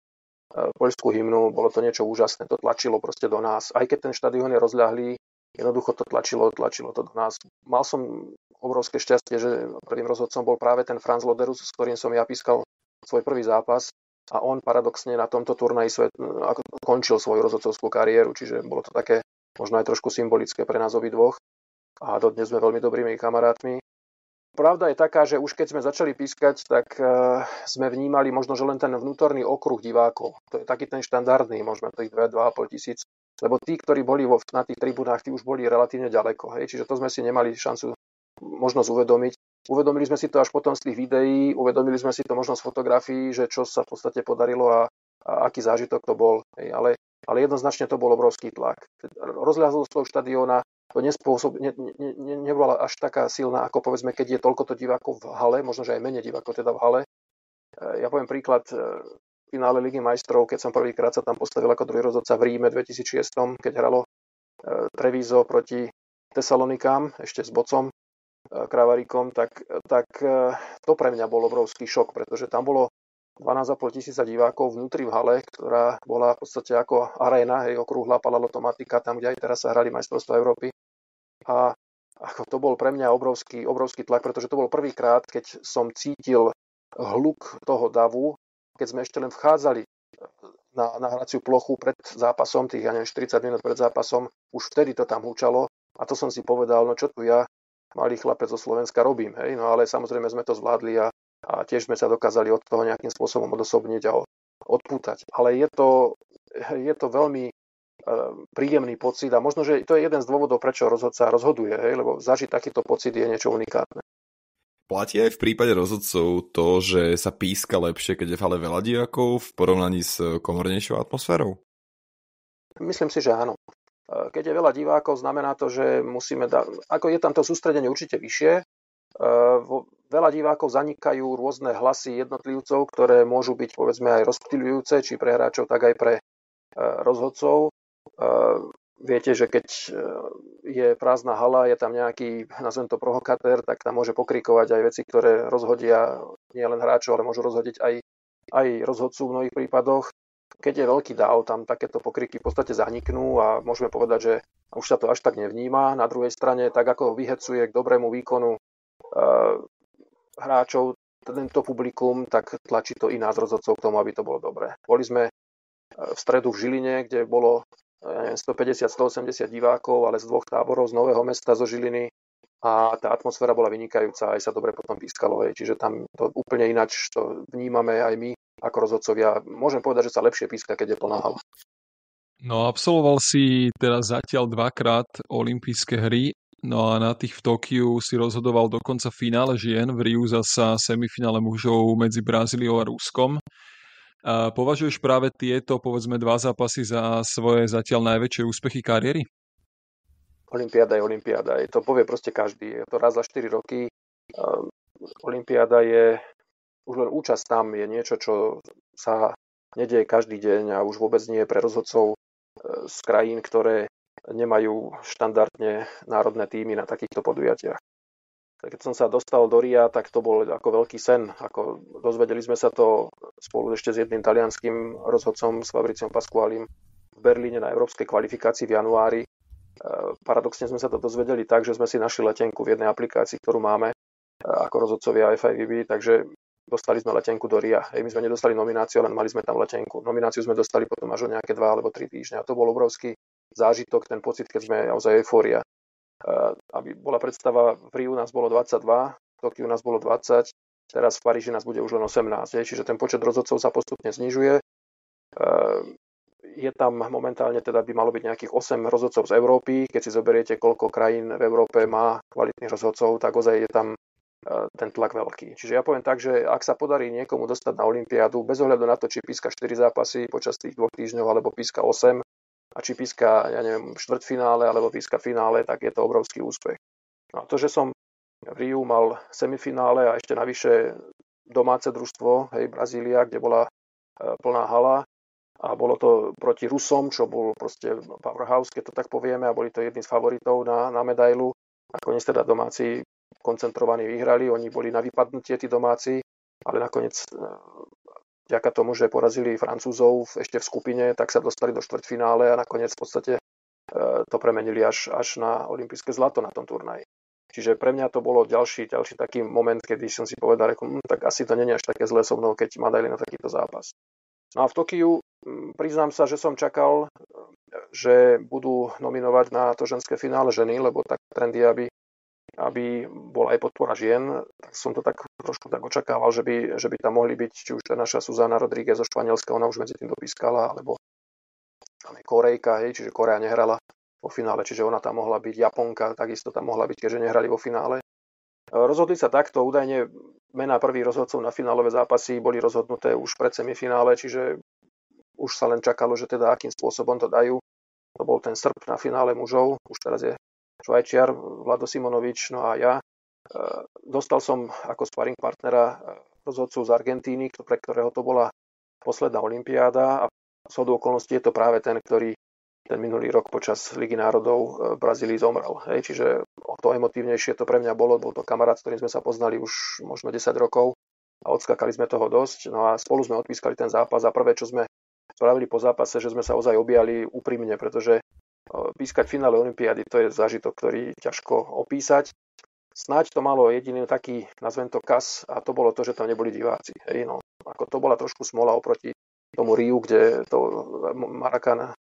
poľskú hymnu, bolo to niečo úžasné. To tlačilo proste do nás. Aj keď ten štadión je rozľahlý, jednoducho to tlačilo to do nás. Mal som obrovské šťastie, že prvým rozhodcom bol práve ten Franz Loderus, s ktorým som ja pískal svoj prvý zápas a on paradoxne na tomto turnaji končil svoju rozhodcovskú kariéru, čiže bolo to také možno aj trošku symbolické pre nás obidvoch a dodnes sme veľmi dobrými kamarátmi. Pravda je taká, že už keď sme začali pískať, tak sme vnímali možno, že len ten vnútorný okruh divákov. To je taký ten štandardný, možno tých 2,5 tisíc. Lebo tí, ktorí boli na tých tribunách, tí už boli relatívne ďaleko. Čiže to sme si nemali šancu možnosť uvedomiť. Uvedomili sme si to až potom z tých videí, uvedomili sme si to možno z fotografií, že čo sa v podstate podarilo a aký zážitok to bol. Ale jednoznačne to bol obrovský tlak. Rozľahlosť štadióna to nebola až taká silná, ako povedzme, keď je toľkoto divákov v hale, možno, že aj menej divákov teda v hale. Ja poviem príklad finále Ligy majstrov, keď som prvýkrát sa tam postavil ako druhý rozhodca v Ríme 2006, keď hralo Treviso proti Tesalonikám, ešte s Bocom Kravaríkom, tak to pre mňa bol obrovský šok, pretože tam bolo 12,5 tisíca divákov vnútri v hale, ktorá bola v podstate ako aréna, okrúhla palalotomatika, tam, kde aj teraz sa hrali majstrovstvá Európy. A ako to bol pre mňa obrovský tlak, pretože to bol prvýkrát, keď som cítil hluk toho davu, keď sme ešte len vchádzali na hraciu plochu pred zápasom, tých 40 minút pred zápasom, už vtedy to tam húčalo a to som si povedal, no čo tu ja, malý chlapec zo Slovenska, robím. No ale samozrejme sme to zvládli a tiež sme sa dokázali od toho nejakým spôsobom odosobniť a odpútať. Ale je to veľmi príjemný pocit a možno, že to je jeden z dôvodov, prečo rozhodca rozhoduje, lebo zažiť takýto pocit je niečo unikátne. Platí aj v prípade rozhodcov to, že sa píska lepšie, keď je v hale veľa divákov v porovnaní s komornejšou atmosférou? Myslím si, že áno. Keď je veľa divákov, znamená to, že musíme ako je tam to sústredenie určite vyššie. Veľa divákov zanikajú rôzne hlasy jednotlivcov, ktoré môžu byť povedzme aj rozptýľujúce, či pre hráčov, tak aj pre rozhodcov. Viete, že keď je prázdna hala, je tam nejaký, nazvem to provokatér, tak tam môže pokrikovať aj veci, ktoré rozhodia nie len hráčov, ale môžu rozhodiť aj rozhodcu v mnohých prípadoch. Keď je veľký dáv, tam takéto pokriky v podstate zaniknú a môžeme povedať, že už sa to až tak nevníma. Na druhej strane, tak ako vyhecuje k dobrému výkonu hráčov tento publikum, tak tlačí to i nás rozhodcov k tomu, aby to bolo dobré. Boli sme v stredu v Žiline, kde bolo 150-180 divákov, ale z dvoch táborov, z Nového Mesta, zo Žiliny, a tá atmosféra bola vynikajúca, aj sa dobre potom pískalo, čiže tam to úplne ináč to vnímame aj my ako rozhodcovia. Môžem povedať, že sa lepšie píska, keď je plná hala. No, absolvoval si teraz zatiaľ 2-krát olympijské hry, no a na tých v Tokiu si rozhodoval dokonca finále žien, v Riu zasa semifinále mužov medzi Brazíliou a Ruskom. A považuješ práve tieto, povedzme, 2 zápasy za svoje zatiaľ najväčšie úspechy kariéry? Olympiáda je olympiáda. To povie proste každý. Je to raz za 4 roky. Olympiáda je, už len účasť tam je niečo, čo sa nedieje každý deň a už vôbec nie je pre rozhodcov z krajín, ktoré nemajú štandardne národné tímy na takýchto podujatiach. Keď som sa dostal do Ria, tak to bol ako veľký sen. Dozvedeli sme sa to spolu ešte s jedným talianským rozhodcom, s Fabriciom Pasqualim, v Berlíne na európskej kvalifikácii v januári. Paradoxne sme sa to dozvedeli tak, že sme si našli letenku v jednej aplikácii, ktorú máme ako rozhodcovia FIVB, takže dostali sme letenku do Ria. My sme nedostali nomináciu, len mali sme tam letenku. Nomináciu sme dostali potom až o nejaké 2 alebo 3 týždne. A to bol obrovský zážitok, ten pocit, keď sme naozaj eufória. Aby bola predstava, v Riu nás bolo 22, v Tokiu nás bolo 20, teraz v Paríži nás bude už len 18, čiže ten počet rozhodcov sa postupne znižuje. Je tam momentálne teda by malo byť nejakých 8 rozhodcov z Európy. Keď si zoberiete, koľko krajín v Európe má kvalitných rozhodcov, tak ozaj je tam ten tlak veľký. Čiže ja poviem tak, že ak sa podarí niekomu dostať na olympiádu, bez ohľadu na to, či píska 4 zápasy počas tých 2 týždňov, alebo píska 8, a či píska, štvrťfinále alebo píska finále, tak je to obrovský úspech. No a to, že som v Riu mal semifinále a ešte navyše domáce družstvo, Brazília, kde bola plná hala a bolo to proti Rusom, čo bol proste powerhouse, keď to tak povieme, a boli to jedni z favoritov na medailu. Nakoniec teda domáci koncentrovaní vyhrali, oni boli na vypadnutie, tí domáci, ale nakoniec vďaka tomu, že porazili Francúzov ešte v skupine, tak sa dostali do štvrťfinále a nakoniec v podstate to premenili až na olympijské zlato na tom turnaji. Čiže pre mňa to bolo ďalší taký moment, kedy som si povedal, tak asi to nie je až také zlé so mnou, keď ma dali na takýto zápas. No a v Tokiu priznám sa, že som čakal, že budú nominovať na to ženské finále ženy, lebo tak trend je, aby bola aj podpora žien, tak som to tak trošku tak očakával, že by tam mohli byť, či už tá naša Susana Rodríguez zo Španielska, ona už medzi tým dopískala, alebo tam je Korejka, čiže Korea nehrala vo finále, čiže ona tam mohla byť, Japonka takisto tam mohla byť, keďže nehrali vo finále. Rozhodli sa takto, údajne mená prvých rozhodcov na finálové zápasy boli rozhodnuté už pred semifinále, čiže už sa len čakalo, že teda akým spôsobom to dajú. To bol ten Srb na finále mužov, už teraz je Švajčiar, Vlado Simonovič, no a ja. Dostal som ako sparring partnera rozhodcu z Argentíny, pre ktorého to bola posledná olympiáda, a zhodou okolností je to práve ten, ktorý ten minulý rok počas Ligy národov v Brazílii zomrel. Čiže o to emotívnejšie to pre mňa bol to kamarát, s ktorým sme sa poznali už možno 10 rokov a odskakali sme toho dosť. No a spolu sme odpískali ten zápas a prvé, čo sme spravili po zápase, že sme sa ozaj objali úprimne, pretože pískať finále olympiády, to je zážitok, ktorý ťažko opísať. Snáď to malo jediný taký, nazvem to kas, a to bolo to, že tam neboli diváci. To bola trošku smola oproti tomu Riu, kde to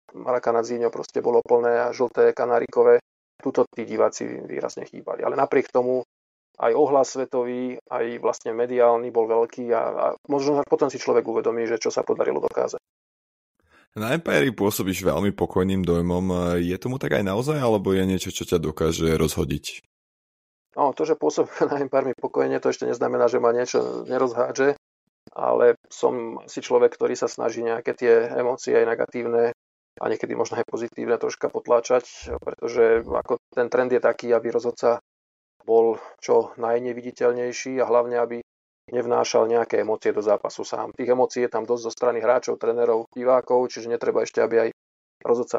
Maracanãzinho proste bolo plné a žlté, kanárikové. Tuto tí diváci výrazne chýbali. Ale napriek tomu aj ohlas svetový, aj vlastne mediálny bol veľký a možno potom si človek uvedomí, že čo sa podarilo dokázať. Na Empire pôsobíš veľmi pokojným dojmom. Je tomu tak aj naozaj, alebo je niečo, čo ťa dokáže rozhodiť? No, to, že pôsobím na pár mi pokojne, to ešte neznamená, že ma niečo nerozhádže, ale som si človek, ktorý sa snaží nejaké tie emócie aj negatívne a niekedy možno aj pozitívne troška potláčať, pretože ako ten trend je taký, aby rozhodca bol čo najneviditeľnejší a hlavne, aby nevnášal nejaké emócie do zápasu sám. Tých emócií je tam dosť zo strany hráčov, trénerov, divákov, čiže netreba ešte, aby aj rozhodca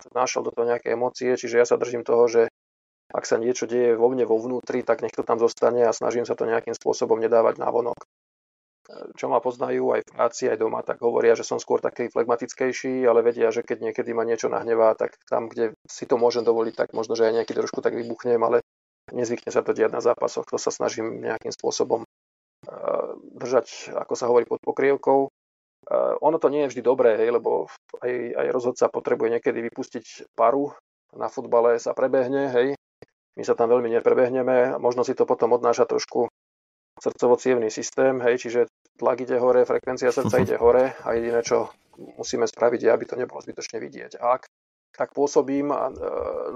vnášal do toho nejaké emócie, čiže ja sa držím toho, že ak sa niečo deje vo mne vo vnútri, tak nech to tam zostane a snažím sa to nejakým spôsobom nedávať navonok. Čo ma poznajú aj v práci, aj doma, tak hovoria, že som skôr taký flegmatickejší, ale vedia, že keď niekedy ma niečo nahnevá, tak tam, kde si to môžem dovoliť, tak možno, že aj nejaký trošku tak vybuchnem, ale nezvykne sa to diať na zápasoch. To sa snažím nejakým spôsobom držať, ako sa hovorí, pod pokrievkou. Ono to nie je vždy dobré, lebo aj rozhodca potrebuje niekedy vypustiť paru. Na futbale sa prebehne, hej. My sa tam veľmi neprebehneme, možno si to potom odnáša trošku srdcovo-cievny systém, hej, čiže tlak ide hore, frekvencia srdca ide hore a jediné, čo musíme spraviť, je, aby to nebolo zbytočne vidieť. A ak tak pôsobím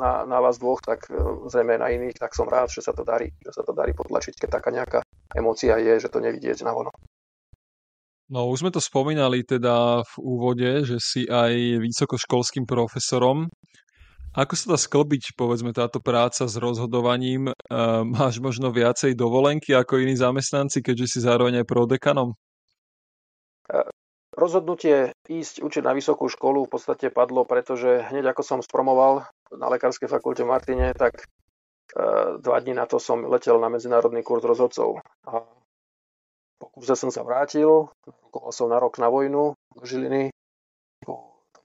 na vás dvoch, tak zrejme na iných, tak som rád, že sa to darí potlačiť, keď taká nejaká emócia je, že to nevidieť navonok. No už sme to spomínali teda v úvode, že si aj vysokoškolským profesorom. Ako sa dá sklbiť, povedzme, táto práca s rozhodovaním? Máš možno viacej dovolenky ako iní zamestnanci, keďže si zároveň aj prodekanom? Rozhodnutie ísť učiť na vysokú školu v podstate padlo, pretože hneď ako som spromoval na Lekárskej fakulte v Martine, tak 2 dní na to som letel na medzinárodný kurz rozhodcov. A po kurze som sa vrátil, rokoval som na rok na vojnu do Žiliny,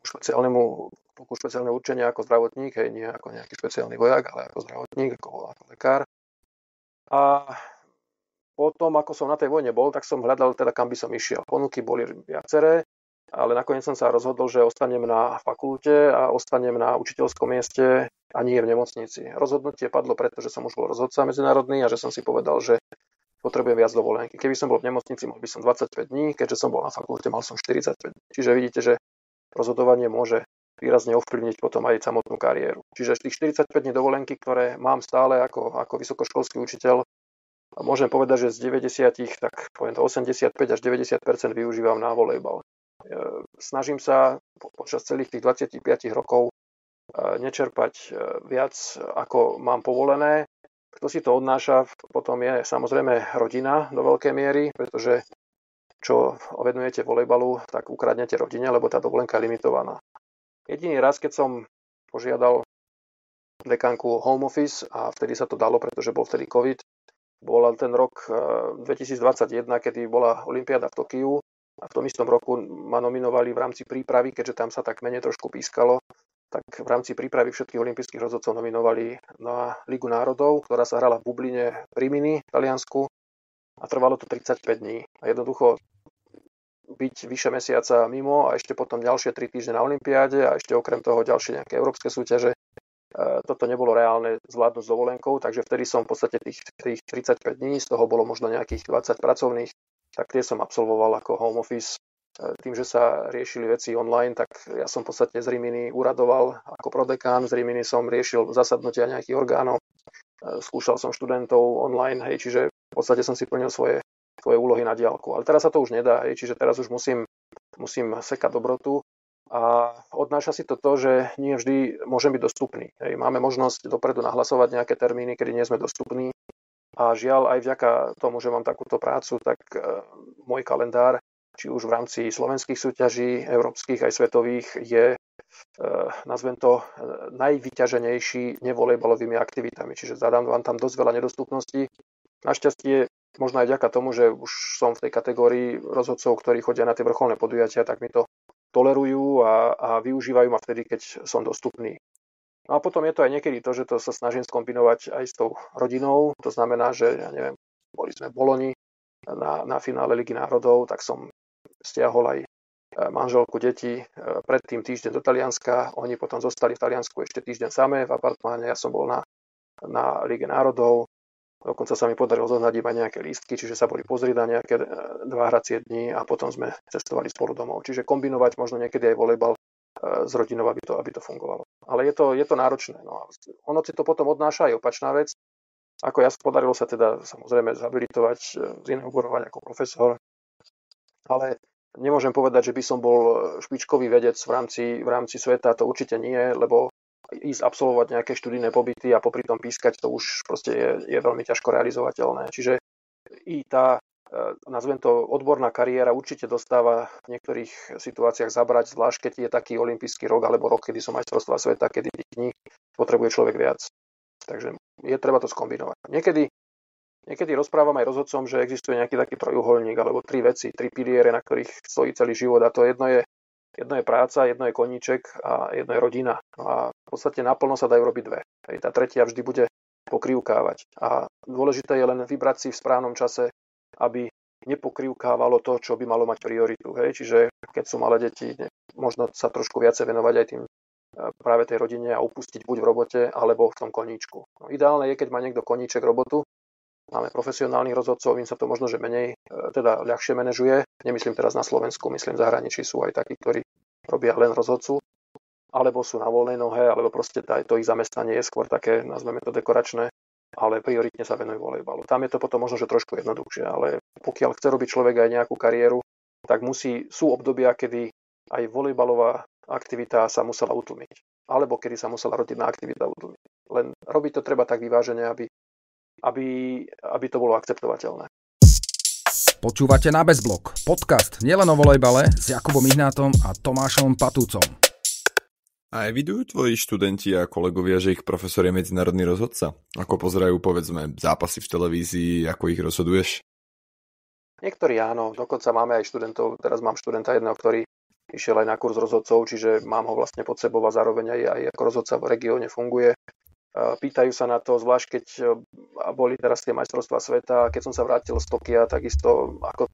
špeciálneho určenia ako zdravotník, hej, nie ako nejaký špeciálny vojak, ale ako zdravotník, ako lekár. A potom, ako som na tej vojne bol, tak som hľadal teda, kam by som išiel. Ponuky boli viaceré, ale nakoniec som sa rozhodol, že ostanem na fakulte a ostanem na učiteľskom mieste a nie v nemocnici. Rozhodnutie padlo, pretože som už bol rozhodca medzinárodný a že som si povedal, že potrebujem viac dovolenky. Keby som bol v nemocnici, mal by som 25 dní, keďže som bol na fakulte, mal som 45 dní. Čiže vidíte, že rozhodovanie môže výrazne ovplyvniť potom aj samotnú kariéru. Čiže tých 45 dní dovolenky, ktoré mám stále ako vysokoškolský učiteľ, môžem povedať, že z 90, tak poviem to 85 až 90% využívam na volejbal. Snažím sa počas celých tých 25 rokov nečerpať viac, ako mám povolené. Kto si to odnáša, potom je samozrejme rodina do veľkej miery, pretože čo venujete volejbalu, tak ukradnete rodine, lebo tá dovolenka je limitovaná. Jediný raz, keď som požiadal dekánku home office a vtedy sa to dalo, pretože bol vtedy COVID, bol ten rok 2021, kedy bola olympiáda v Tokiu a v tom istom roku ma nominovali v rámci prípravy, keďže tam sa tak menej trošku pískalo, tak v rámci prípravy všetkých olympijských rozhodcov nominovali na Ligu národov, ktorá sa hrala v Bubline v Rimini, v Taliansku a trvalo to 35 dní. A jednoducho byť vyše mesiaca mimo a ešte potom ďalšie 3 týždne na olympiáde a ešte okrem toho ďalšie nejaké európske súťaže. Toto nebolo reálne zvládnuť s dovolenkou, takže vtedy som v podstate tých 35 dní, z toho bolo možno nejakých 20 pracovných, tak tie som absolvoval ako home office. Tým, že sa riešili veci online, tak ja som v podstate z Rimini uradoval ako prodekán, z Rimini som riešil zasadnutia nejakých orgánov, skúšal som študentov online, hej, čiže v podstate som si plnil svoje úlohy na diaľku. Ale teraz sa to už nedá, čiže teraz už musím sekať dobrotu a odnáša si to, že nie vždy môžem byť dostupný. Máme možnosť dopredu nahlasovať nejaké termíny, kedy nie sme dostupní a žiaľ aj vďaka tomu, že mám takúto prácu, tak môj kalendár, či už v rámci slovenských súťaží, európskych aj svetových, je nazvem to najvyťaženejší nevolejbalovými aktivitami. Čiže zadám vám tam dosť veľa nedostupností. Našťastie možno aj vďaka tomu, že už som v tej kategórii rozhodcov, ktorí chodia na tie vrcholné podujatia, tak mi to tolerujú a využívajú ma vtedy, keď som dostupný. No a potom je to aj niekedy to, že to sa snažím skombinovať aj s tou rodinou. To znamená, že ja neviem, boli sme v Boloni na finále Ligy národov, tak som stiahol aj manželku, deti predtým týždeň do Talianska. Oni potom zostali v Taliansku ešte týždeň samé v apartmáne. Ja som bol na Lige národov. Dokonca sa mi podarilo zohnať iba nejaké lístky, čiže sa boli pozrieť na nejaké 2 hracie dni a potom sme cestovali spolu domov. Čiže kombinovať možno niekedy aj volejbal s rodinou, aby to fungovalo. Ale je to náročné. No. Ono si to potom odnáša aj opačná vec. Podarilo sa teda samozrejme zhabilitovať, zinaugurovať ako profesor, ale nemôžem povedať, že by som bol špičkový vedec v rámci sveta, to určite nie, lebo ísť absolvovať nejaké študijné pobyty a popri tom pískať, to už proste je veľmi ťažko realizovateľné. Čiže i tá, nazvem to, odborná kariéra určite dostáva v niektorých situáciách zabrať, zvlášť keď je taký olympijský rok alebo rok, kedy sú majstrovstvá sveta, kedy tých kníh potrebuje človek viac. Takže je treba to skombinovať. Niekedy rozprávam aj rozhodcom, že existuje nejaký taký trojuholník alebo tri veci, tri piliere, na ktorých stojí celý život, a to jedno je práca, jedno je koníček a jedno je rodina. No a v podstate naplno sa dajú robiť dve. Tá tretia vždy bude pokrývkávať. A dôležité je len vybrať si v správnom čase, aby nepokrývkávalo to, čo by malo mať prioritu. Čiže keď sú malé deti, možno sa trošku viacej venovať aj tým práve tej rodine a upustiť buď v robote, alebo v tom koníčku. No, ideálne je, keď má niekto koníček robotu. Máme profesionálnych rozhodcov, im sa to možno, že menej, teda ľahšie manažuje. Nemyslím teraz na Slovensku, myslím v zahraničí sú aj takí, ktorí robia len rozhodcu, alebo sú na voľnej nohe, alebo proste to ich zamestnanie je skôr také, nazveme to dekoračné, ale prioritne sa venujú volejbalu. Tam je to potom možno, že trošku jednoduchšie, ale pokiaľ chce robiť človek aj nejakú kariéru, tak sú obdobia, kedy aj volejbalová aktivita sa musela utlmiť, alebo kedy sa musela rodinná aktivita utlmiť. Len robiť to treba tak vyvážene, aby to bolo akceptovateľné. Počúvate Na bezblok, podcast nielen o volejbale s Jakubom Ihnátom a Tomášom Patúcom. A evidujú tvoji študenti a kolegovia, že ich profesor je medzinárodný rozhodca? Ako pozerajú, povedzme, zápasy v televízii, ako ich rozhoduješ? Niektorí áno, dokonca máme aj študentov, teraz mám študenta jedného, ktorý išiel aj na kurz rozhodcov, čiže mám ho vlastne pod sebou a zároveň aj ako rozhodca v regióne funguje. Pýtajú sa na to, zvlášť keď boli teraz tie majstrovstvá sveta, keď som sa vrátil z Tokia, takisto ako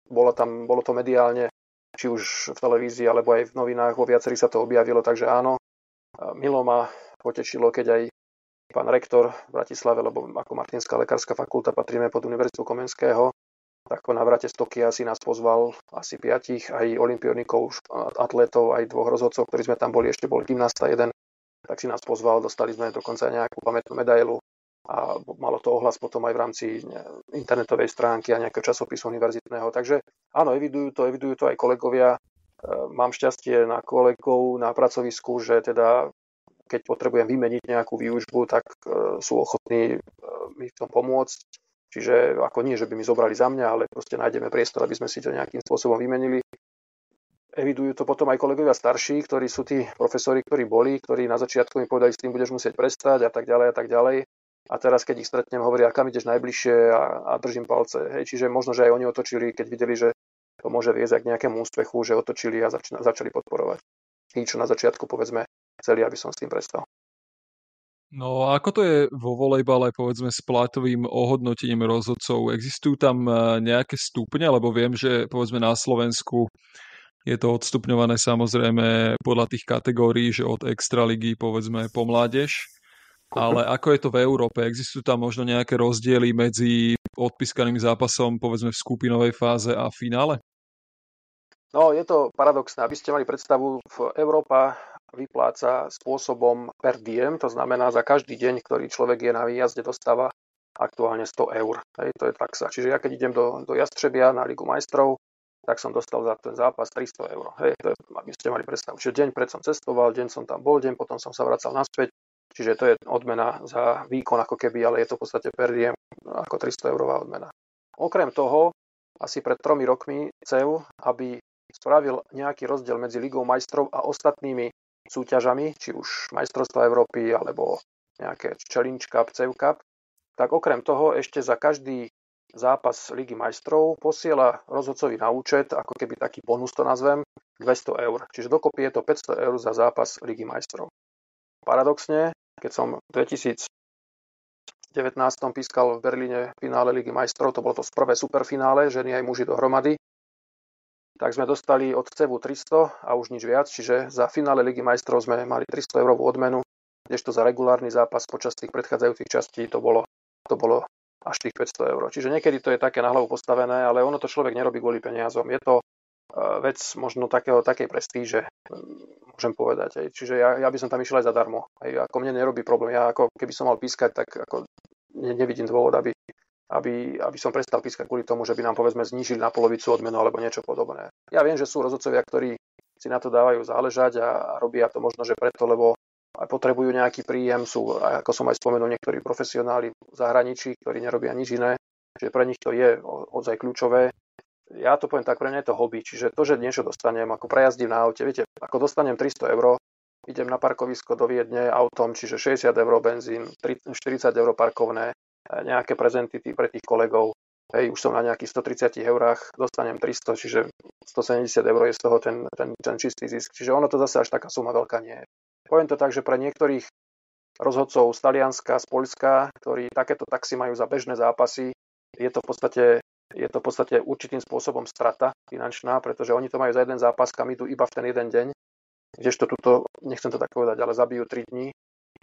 bolo to mediálne, či už v televízii, alebo aj v novinách, vo viacerých sa to objavilo, takže áno. Milo ma potešilo, keď aj pán rektor v Bratislave, lebo ako Martinská lekárska fakulta patríme pod Univerzitu Komenského, tak po návrate z Tokia si nás pozval asi 5 aj olympionikov, atletov, aj 2 rozhodcov, ktorí sme tam boli, ešte bol gymnasta jeden, tak si nás pozval, dostali sme dokonca nejakú pamätnú medailu a malo to ohlas potom aj v rámci internetovej stránky a nejakého časopisu univerzitného. Takže áno, evidujú to aj kolegovia. Mám šťastie na kolegov na pracovisku, že teda keď potrebujem vymeniť nejakú výučbu, tak sú ochotní mi v tom pomôcť. Čiže ako nie, že by mi zobrali za mňa, ale proste nájdeme priestor, aby sme si to nejakým spôsobom vymenili. Evidujú to potom aj kolegovia starší, ktorí sú tí profesori, ktorí na začiatku mi povedali, s tým budeš musieť prestať a tak ďalej a tak ďalej. A teraz, keď ich stretnem, hovoria, kam ideš najbližšie a držím palce. Čiže možno, že aj oni otočili, keď videli, že to môže viesť k nejakému úspechu, že otočili a začali podporovať. Tí, čo na začiatku, povedzme, chceli, aby som s tým prestal. No a ako to je vo volejbale, povedzme, s platovým ohodnotením rozhodcov? Existujú tam nejaké stupne, lebo viem, že povedzme na Slovensku je to odstupňované samozrejme podľa tých kategórií, že od extraligy povedzme po mládež. Ale ako je to v Európe? Existujú tam možno nejaké rozdiely medzi odpískaným zápasom povedzme v skupinovej fáze a finále? No, je to paradoxné. Aby ste mali predstavu, Európa vypláca spôsobom per diem, to znamená za každý deň, ktorý človek je na výjazde, dostáva aktuálne 100 eur. To je taxa. Čiže ja keď idem do Jastřebia na Ligu majstrov, tak som dostal za ten zápas 300 eur. To je, aby ste mali predstavu. Čiže deň pred som cestoval, deň som tam bol, deň potom som sa vracal naspäť. Čiže to je odmena za výkon ako keby, ale je to v podstate per diem ako 300 eurová odmena. Okrem toho, asi pred 3 rokmi CEU, aby spravil nejaký rozdiel medzi Ligou majstrov a ostatnými súťažami, či už majstrovstvá Európy alebo nejaké Challenge Cup, CEU Cup, tak okrem toho ešte za každý zápas Ligy majstrov posiela rozhodcovi na účet, ako keby taký bonus to nazvem, 200 eur. Čiže dokopy je to 500 eur za zápas Ligy majstrov. Paradoxne, keď som v 2019 pískal v Berlíne finále Ligy majstrov, to bolo to prvé superfinále, ženy aj muži dohromady, tak sme dostali od CEVu 300 a už nič viac, čiže za finále Ligy majstrov sme mali 300 eurovú odmenu, kdežto za regulárny zápas počas tých predchádzajúcich častí to bolo až tých 500 eur. Čiže niekedy to je také na hlavu postavené, ale ono to človek nerobí kvôli peniazom. Je to vec možno takej prestíže, môžem povedať. Čiže ja by som tam išiel aj zadarmo. Ako mne nerobí problém. Ja ako keby som mal pískať, tak ako nevidím dôvod, aby som prestal pískať kvôli tomu, že by nám povedzme znížili na polovicu odmenu alebo niečo podobné. Ja viem, že sú rozhodcovia, ktorí si na to dávajú záležať a robia to možno, že preto, lebo aj potrebujú nejaký príjem, sú, ako som aj spomenul, niektorí profesionáli v zahraničí, ktorí nerobia nič iné, že pre nich to je ozaj kľúčové. Ja to poviem tak, pre mňa je to hobby, čiže to, že niečo dostanem, ako prejazdím na aute, viete, ako dostanem 300 €, idem na parkovisko do Viedne autom, čiže 60 € benzín, 40 € parkovné, nejaké prezenty pre tých kolegov, hej, už som na nejakých 130 €, dostanem 300, čiže 170 € je z toho ten čistý zisk, čiže ono to zase až taká suma veľká nie je. Poviem to tak, že pre niektorých rozhodcov z Talianska, z Poľska, ktorí takéto taxi majú za bežné zápasy, je to v podstate určitým spôsobom strata finančná, pretože oni to majú za jeden zápas, kam idú iba v ten jeden deň, kdežto tuto, nechcem to tak povedať, ale zabijú 3 dní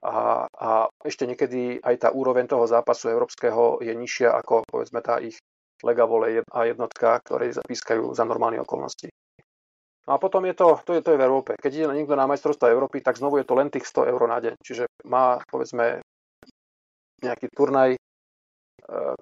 a ešte niekedy aj tá úroveň toho zápasu európskeho je nižšia ako povedzme tá ich Lega Volley a jednotka, ktoré zapískajú za normálne okolnosti. No a potom je to je v Európe. Keď ide niekto na majstrovstvá Európy, tak znovu je to len tých 100 € na deň. Čiže má, povedzme, nejaký turnaj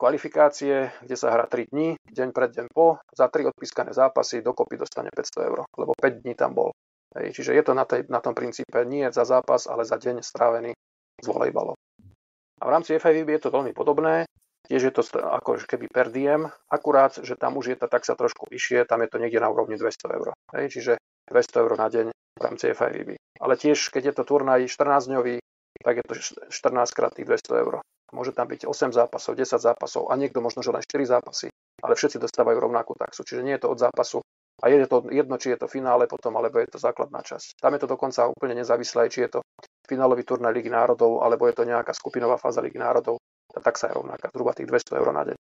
kvalifikácie, kde sa hrá 3 dní, deň pred, deň po, za 3 odpískané zápasy dokopy dostane 500 €, lebo 5 dní tam bol. Hej, čiže je to na tom princípe nie za zápas, ale za deň strávený s volejbalom. A v rámci FIVB je to veľmi podobné. Tiež je to ako keby per diem, akurát, že tam už je tá taxa trošku vyššie, tam je to niekde na úrovni 200 €. Hej, čiže 200 € na deň v rámci FIVB. Ale tiež, keď je to turnaj 14-dňový, tak je to 14 krát tých 200 €. Môže tam byť 8 zápasov, 10 zápasov a niekto možno, že len 4 zápasy, ale všetci dostávajú rovnakú taxu. Čiže nie je to od zápasu a je to jedno, či je to finále potom, alebo je to základná časť. Tam je to dokonca úplne nezávislé, či je to finálový turnaj Ligy národov, alebo je to nejaká skupinová fáza Ligy národov. Tá taxa je rovnaká, zhruba tých 200 € na deň.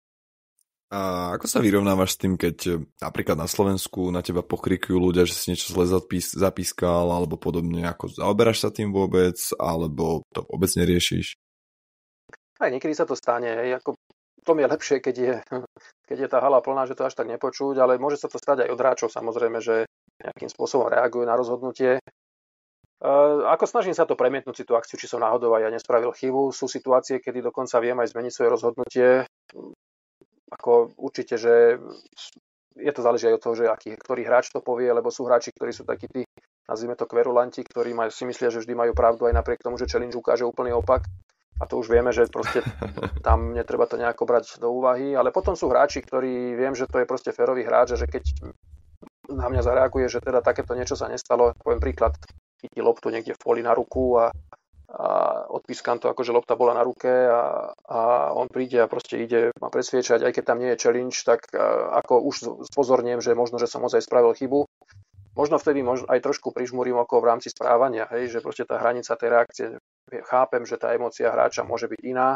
A ako sa vyrovnávaš s tým, keď napríklad na Slovensku na teba pokrikujú ľudia, že si niečo zle zapískal, alebo podobne, ako zaoberáš sa tým vôbec, alebo to vôbec neriešiš? Aj niekedy sa to stane, ako to je lepšie, keď je tá hala plná, že to až tak nepočuť, ale môže sa to stať aj od hráčov, samozrejme, že nejakým spôsobom reagujú na rozhodnutie. Ako snažím sa to premietnúť situáciu, či som náhodou aj ja nespravil chybu. Sú situácie, kedy dokonca viem aj zmeniť svoje rozhodnutie. Ako určite, že je to záleží aj od toho, že ktorý hráč to povie, lebo sú hráči, ktorí sú takí tí, nazvime to kverulanti, ktorí si myslia, že vždy majú pravdu aj napriek tomu, že challenge ukáže úplný opak. A to už vieme, že proste tam netreba to nejako brať do úvahy. Ale potom sú hráči, ktorí viem, že to je proste férový hráč a že keď na mňa zareaguje, že teda takéto niečo sa nestalo, poviem príklad, chytí loptu niekde v poli na ruku a odpískam to, akože lopta bola na ruke a on príde a proste ide ma presviečať, aj keď tam nie je challenge, tak ako už spozorniem, že možno, že som ozaj spravil chybu. Možno vtedy aj trošku prižmúrim oko v rámci správania, hej, že proste tá hranica tej reakcie, chápem, že tá emócia hráča môže byť iná,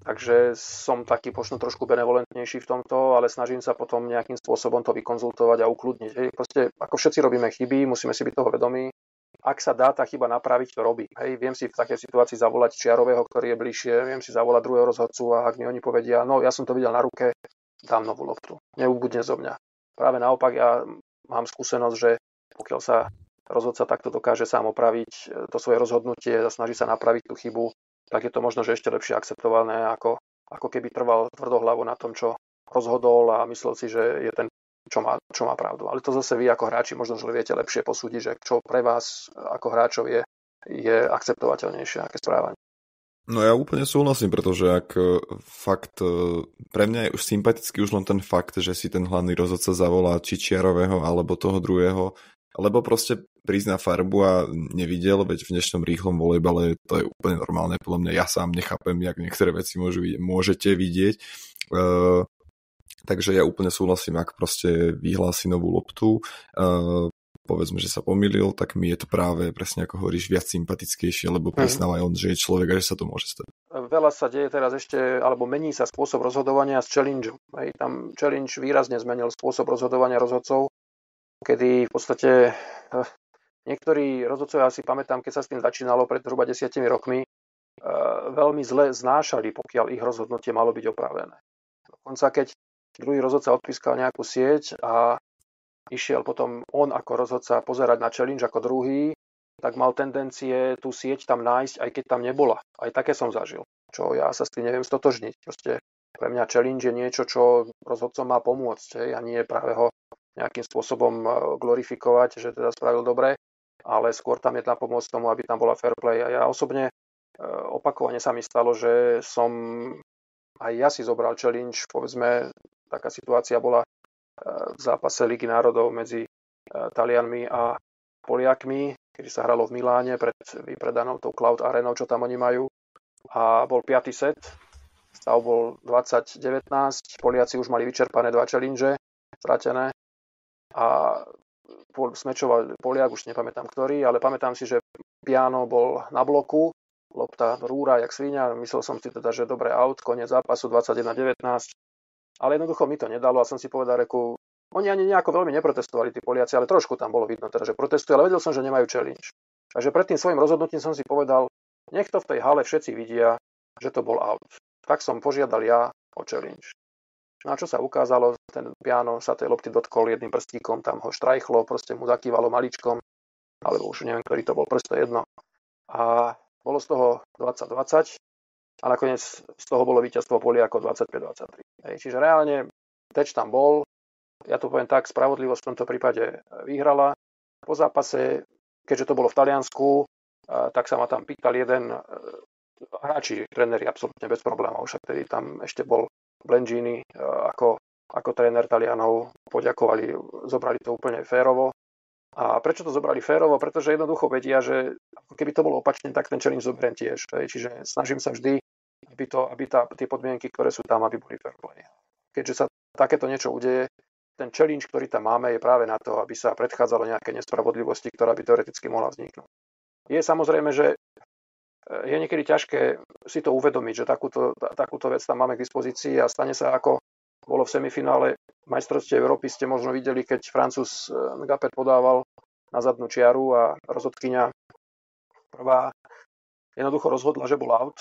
takže som taký možno trošku benevolentnejší v tomto, ale snažím sa potom nejakým spôsobom to vykonzultovať a ukludniť. Hej. Proste ako všetci robíme chyby, musíme si byť toho vedomí. Ak sa dá tá chyba napraviť, to robí. Hej. Viem si v takej situácii zavolať čiarového, ktorý je bližšie, viem si zavolať druhého rozhodcu a ak mi oni povedia, no ja som to videl na ruke, dám novú loptu. Neubudne zo mňa. Práve naopak, ja mám skúsenosť, že pokiaľ sa rozhodca takto dokáže sám opraviť to svoje rozhodnutie a snaží sa napraviť tú chybu, tak je to možno, že ešte lepšie akceptované, ako keby trval tvrdohlavo na tom, čo rozhodol a myslel si, že je ten, čo má pravdu. Ale to zase vy ako hráči možno, že viete lepšie posúdiť, že čo pre vás ako hráčov je akceptovateľnejšie, aké správanie. No ja úplne súhlasím, pretože ak fakt pre mňa je už sympatický už len ten fakt, že si ten hlavný rozhodca zavolá či čiarového alebo toho druhého, lebo proste prizná farbu a nevidel, veď v dnešnom rýchlom volejbale to je úplne normálne, podľa mňa ja sám nechápem, jak niektoré veci môžete vidieť. Takže ja úplne súhlasím, ak proste vyhlási novú loptu, povedzme, že sa pomýlil, tak mi je to práve presne ako hovoríš viac sympatickejšie, lebo priznáva aj on, že je človek a že sa to môže stať. Veľa sa deje teraz ešte, alebo mení sa spôsob rozhodovania z challenge. Hej, tam challenge výrazne zmenil spôsob rozhodovania rozhodcov, kedy v podstate niektorí rozhodcovia, si pamätám, keď sa s tým začínalo pred zhruba 10 rokmi, veľmi zle znášali, pokiaľ ich rozhodnutie malo byť opravené. Dokonca keď druhý rozhodca odpískal nejakú sieť a išiel potom on ako rozhodca pozerať na challenge ako druhý, tak mal tendencie tú sieť tam nájsť, aj keď tam nebola. Aj také som zažil. čo ja sa s tým neviem stotožniť. Proste pre mňa challenge je niečo, čo rozhodcom má pomôcť, a nie práve ho nejakým spôsobom glorifikovať, že teda spravil dobre, ale skôr tam je na pomoc tomu, aby tam bola fair play. A ja osobne opakovane sa mi stalo, že som aj ja si zobral challenge, povedzme, taká situácia bola v zápase Ligy národov medzi Talianmi a Poliakmi, kedy sa hralo v Miláne pred vypredanou tou Cloud Arenou, čo tam oni majú. A bol 5. set, stav bol 20-19, Poliaci už mali vyčerpané 2 challenge, stratené. A smečoval Poliak, už nepamätám ktorý, ale pamätám si, že Piano bol na bloku, lopta rúra jak svinia, myslel som si teda, že dobre out, koniec zápasu 21-19, ale jednoducho mi to nedalo a som si povedal, reku, oni ani nejako veľmi neprotestovali tí Poliaci, ale trošku tam bolo vidno teda, že protestujú, ale vedel som, že nemajú challenge. Takže pred tým svojím rozhodnutím som si povedal, nech to v tej hale všetci vidia, že to bol out. Tak som požiadal ja o challenge. No a čo sa ukázalo, ten Piano sa tej lopty dotkol jedným prstíkom, tam ho štrajchlo, proste mu zakývalo maličkom, alebo už neviem, ktorý to bol, prst, jedno. A bolo z toho 20-20 a nakoniec z toho bolo víťazstvo Poliakov 25-23. Čiže reálne teč tam bol, ja to poviem tak, spravodlivosť v tomto prípade vyhrala. Po zápase, keďže to bolo v Taliansku, tak sa ma tam pýtal jeden hráči, tréneri absolútne bez problémov, však tedy tam ešte bol Blengini ako tréner Talianov, poďakovali, zobrali to úplne férovo. A prečo to zobrali férovo? Pretože jednoducho vedia, že keby to bolo opačne, tak ten challenge zoberiem tiež. Čiže snažím sa vždy, aby tie podmienky, ktoré sú tam, aby boli fair play. Keďže sa takéto niečo udeje, ten challenge, ktorý tam máme, je práve na to, aby sa predchádzalo nejaké nespravodlivosti, ktorá by teoreticky mohla vzniknúť. Je samozrejme, že je niekedy ťažké si to uvedomiť, že takúto vec tam máme k dispozícii a stane sa, ako bolo v semifinále majstrovstiev Európy, ste možno videli, keď Francúz Ngapet podával na zadnú čiaru a rozhodkyňa prvá jednoducho rozhodla, že bol out,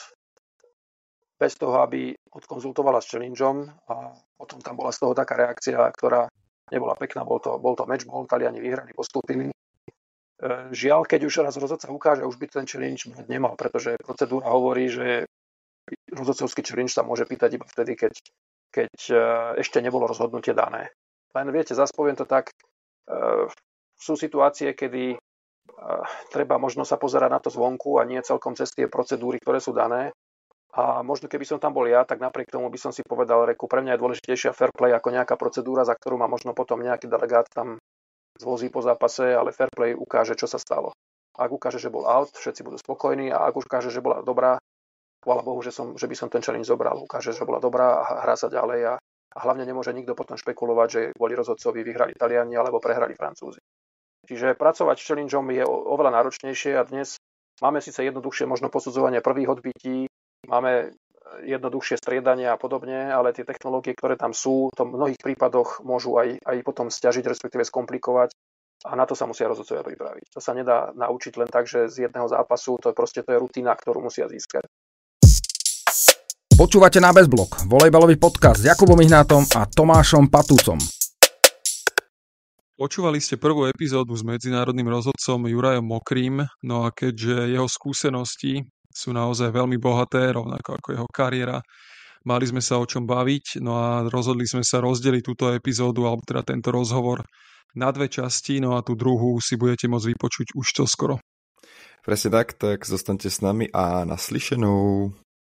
bez toho, aby odkonzultovala s challengeom a potom tam bola z toho taká reakcia, ktorá nebola pekná, bol to matchball, Taliani vyhrali, postúpili. Žiaľ, keď už raz rozhodca ukáže, už by ten challenge brať nemal, pretože procedúra hovorí, že rozhodcovský challenge sa môže pýtať iba vtedy, keď ešte nebolo rozhodnutie dané. Len viete, zase poviem to tak, sú situácie, kedy treba možno sa pozerať na to zvonku a nie celkom cez tie procedúry, ktoré sú dané. A možno keby som tam bol ja, tak napriek tomu by som si povedal, reku, pre mňa je dôležitejšia fair play ako nejaká procedúra, za ktorú ma možno potom nejaký delegát tam zvozí po zápase, ale fair play ukáže, čo sa stalo. Ak ukáže, že bol out, všetci budú spokojní, a ak ukáže, že bola dobrá, chvála Bohu, že by som ten challenge zobral. Ukáže, že bola dobrá a hrá sa ďalej a hlavne nemôže nikto potom špekulovať, že kvôli rozhodcovi vyhrali Taliani alebo prehrali Francúzi. Čiže pracovať s challengeom je oveľa náročnejšie a dnes máme síce jednoduchšie možno posudzovanie prvých odbití, máme jednoduchšie striedanie a podobne, ale tie technológie, ktoré tam sú, to v mnohých prípadoch môžu aj potom sťažiť, respektíve skomplikovať a na to sa musia rozhodcovia pripraviť. To sa nedá naučiť len tak, že z jedného zápasu, to je rutina, ktorú musia získať. Počúvate Na bezblok, volejbalový podcast s Jakubom Ihnátom a Tomášom Patúcom. Počúvali ste prvú epizódu s medzinárodným rozhodcom Jurajom Mokrým, no a keďže jeho skúsenosti sú naozaj veľmi bohaté, rovnako ako jeho kariéra, mali sme sa o čom baviť, no a rozhodli sme sa rozdeliť túto epizódu, alebo teda tento rozhovor na 2 časti, no a tú druhú si budete môcť vypočuť už čoskoro. Presne tak zostaňte s nami a naslyšenou.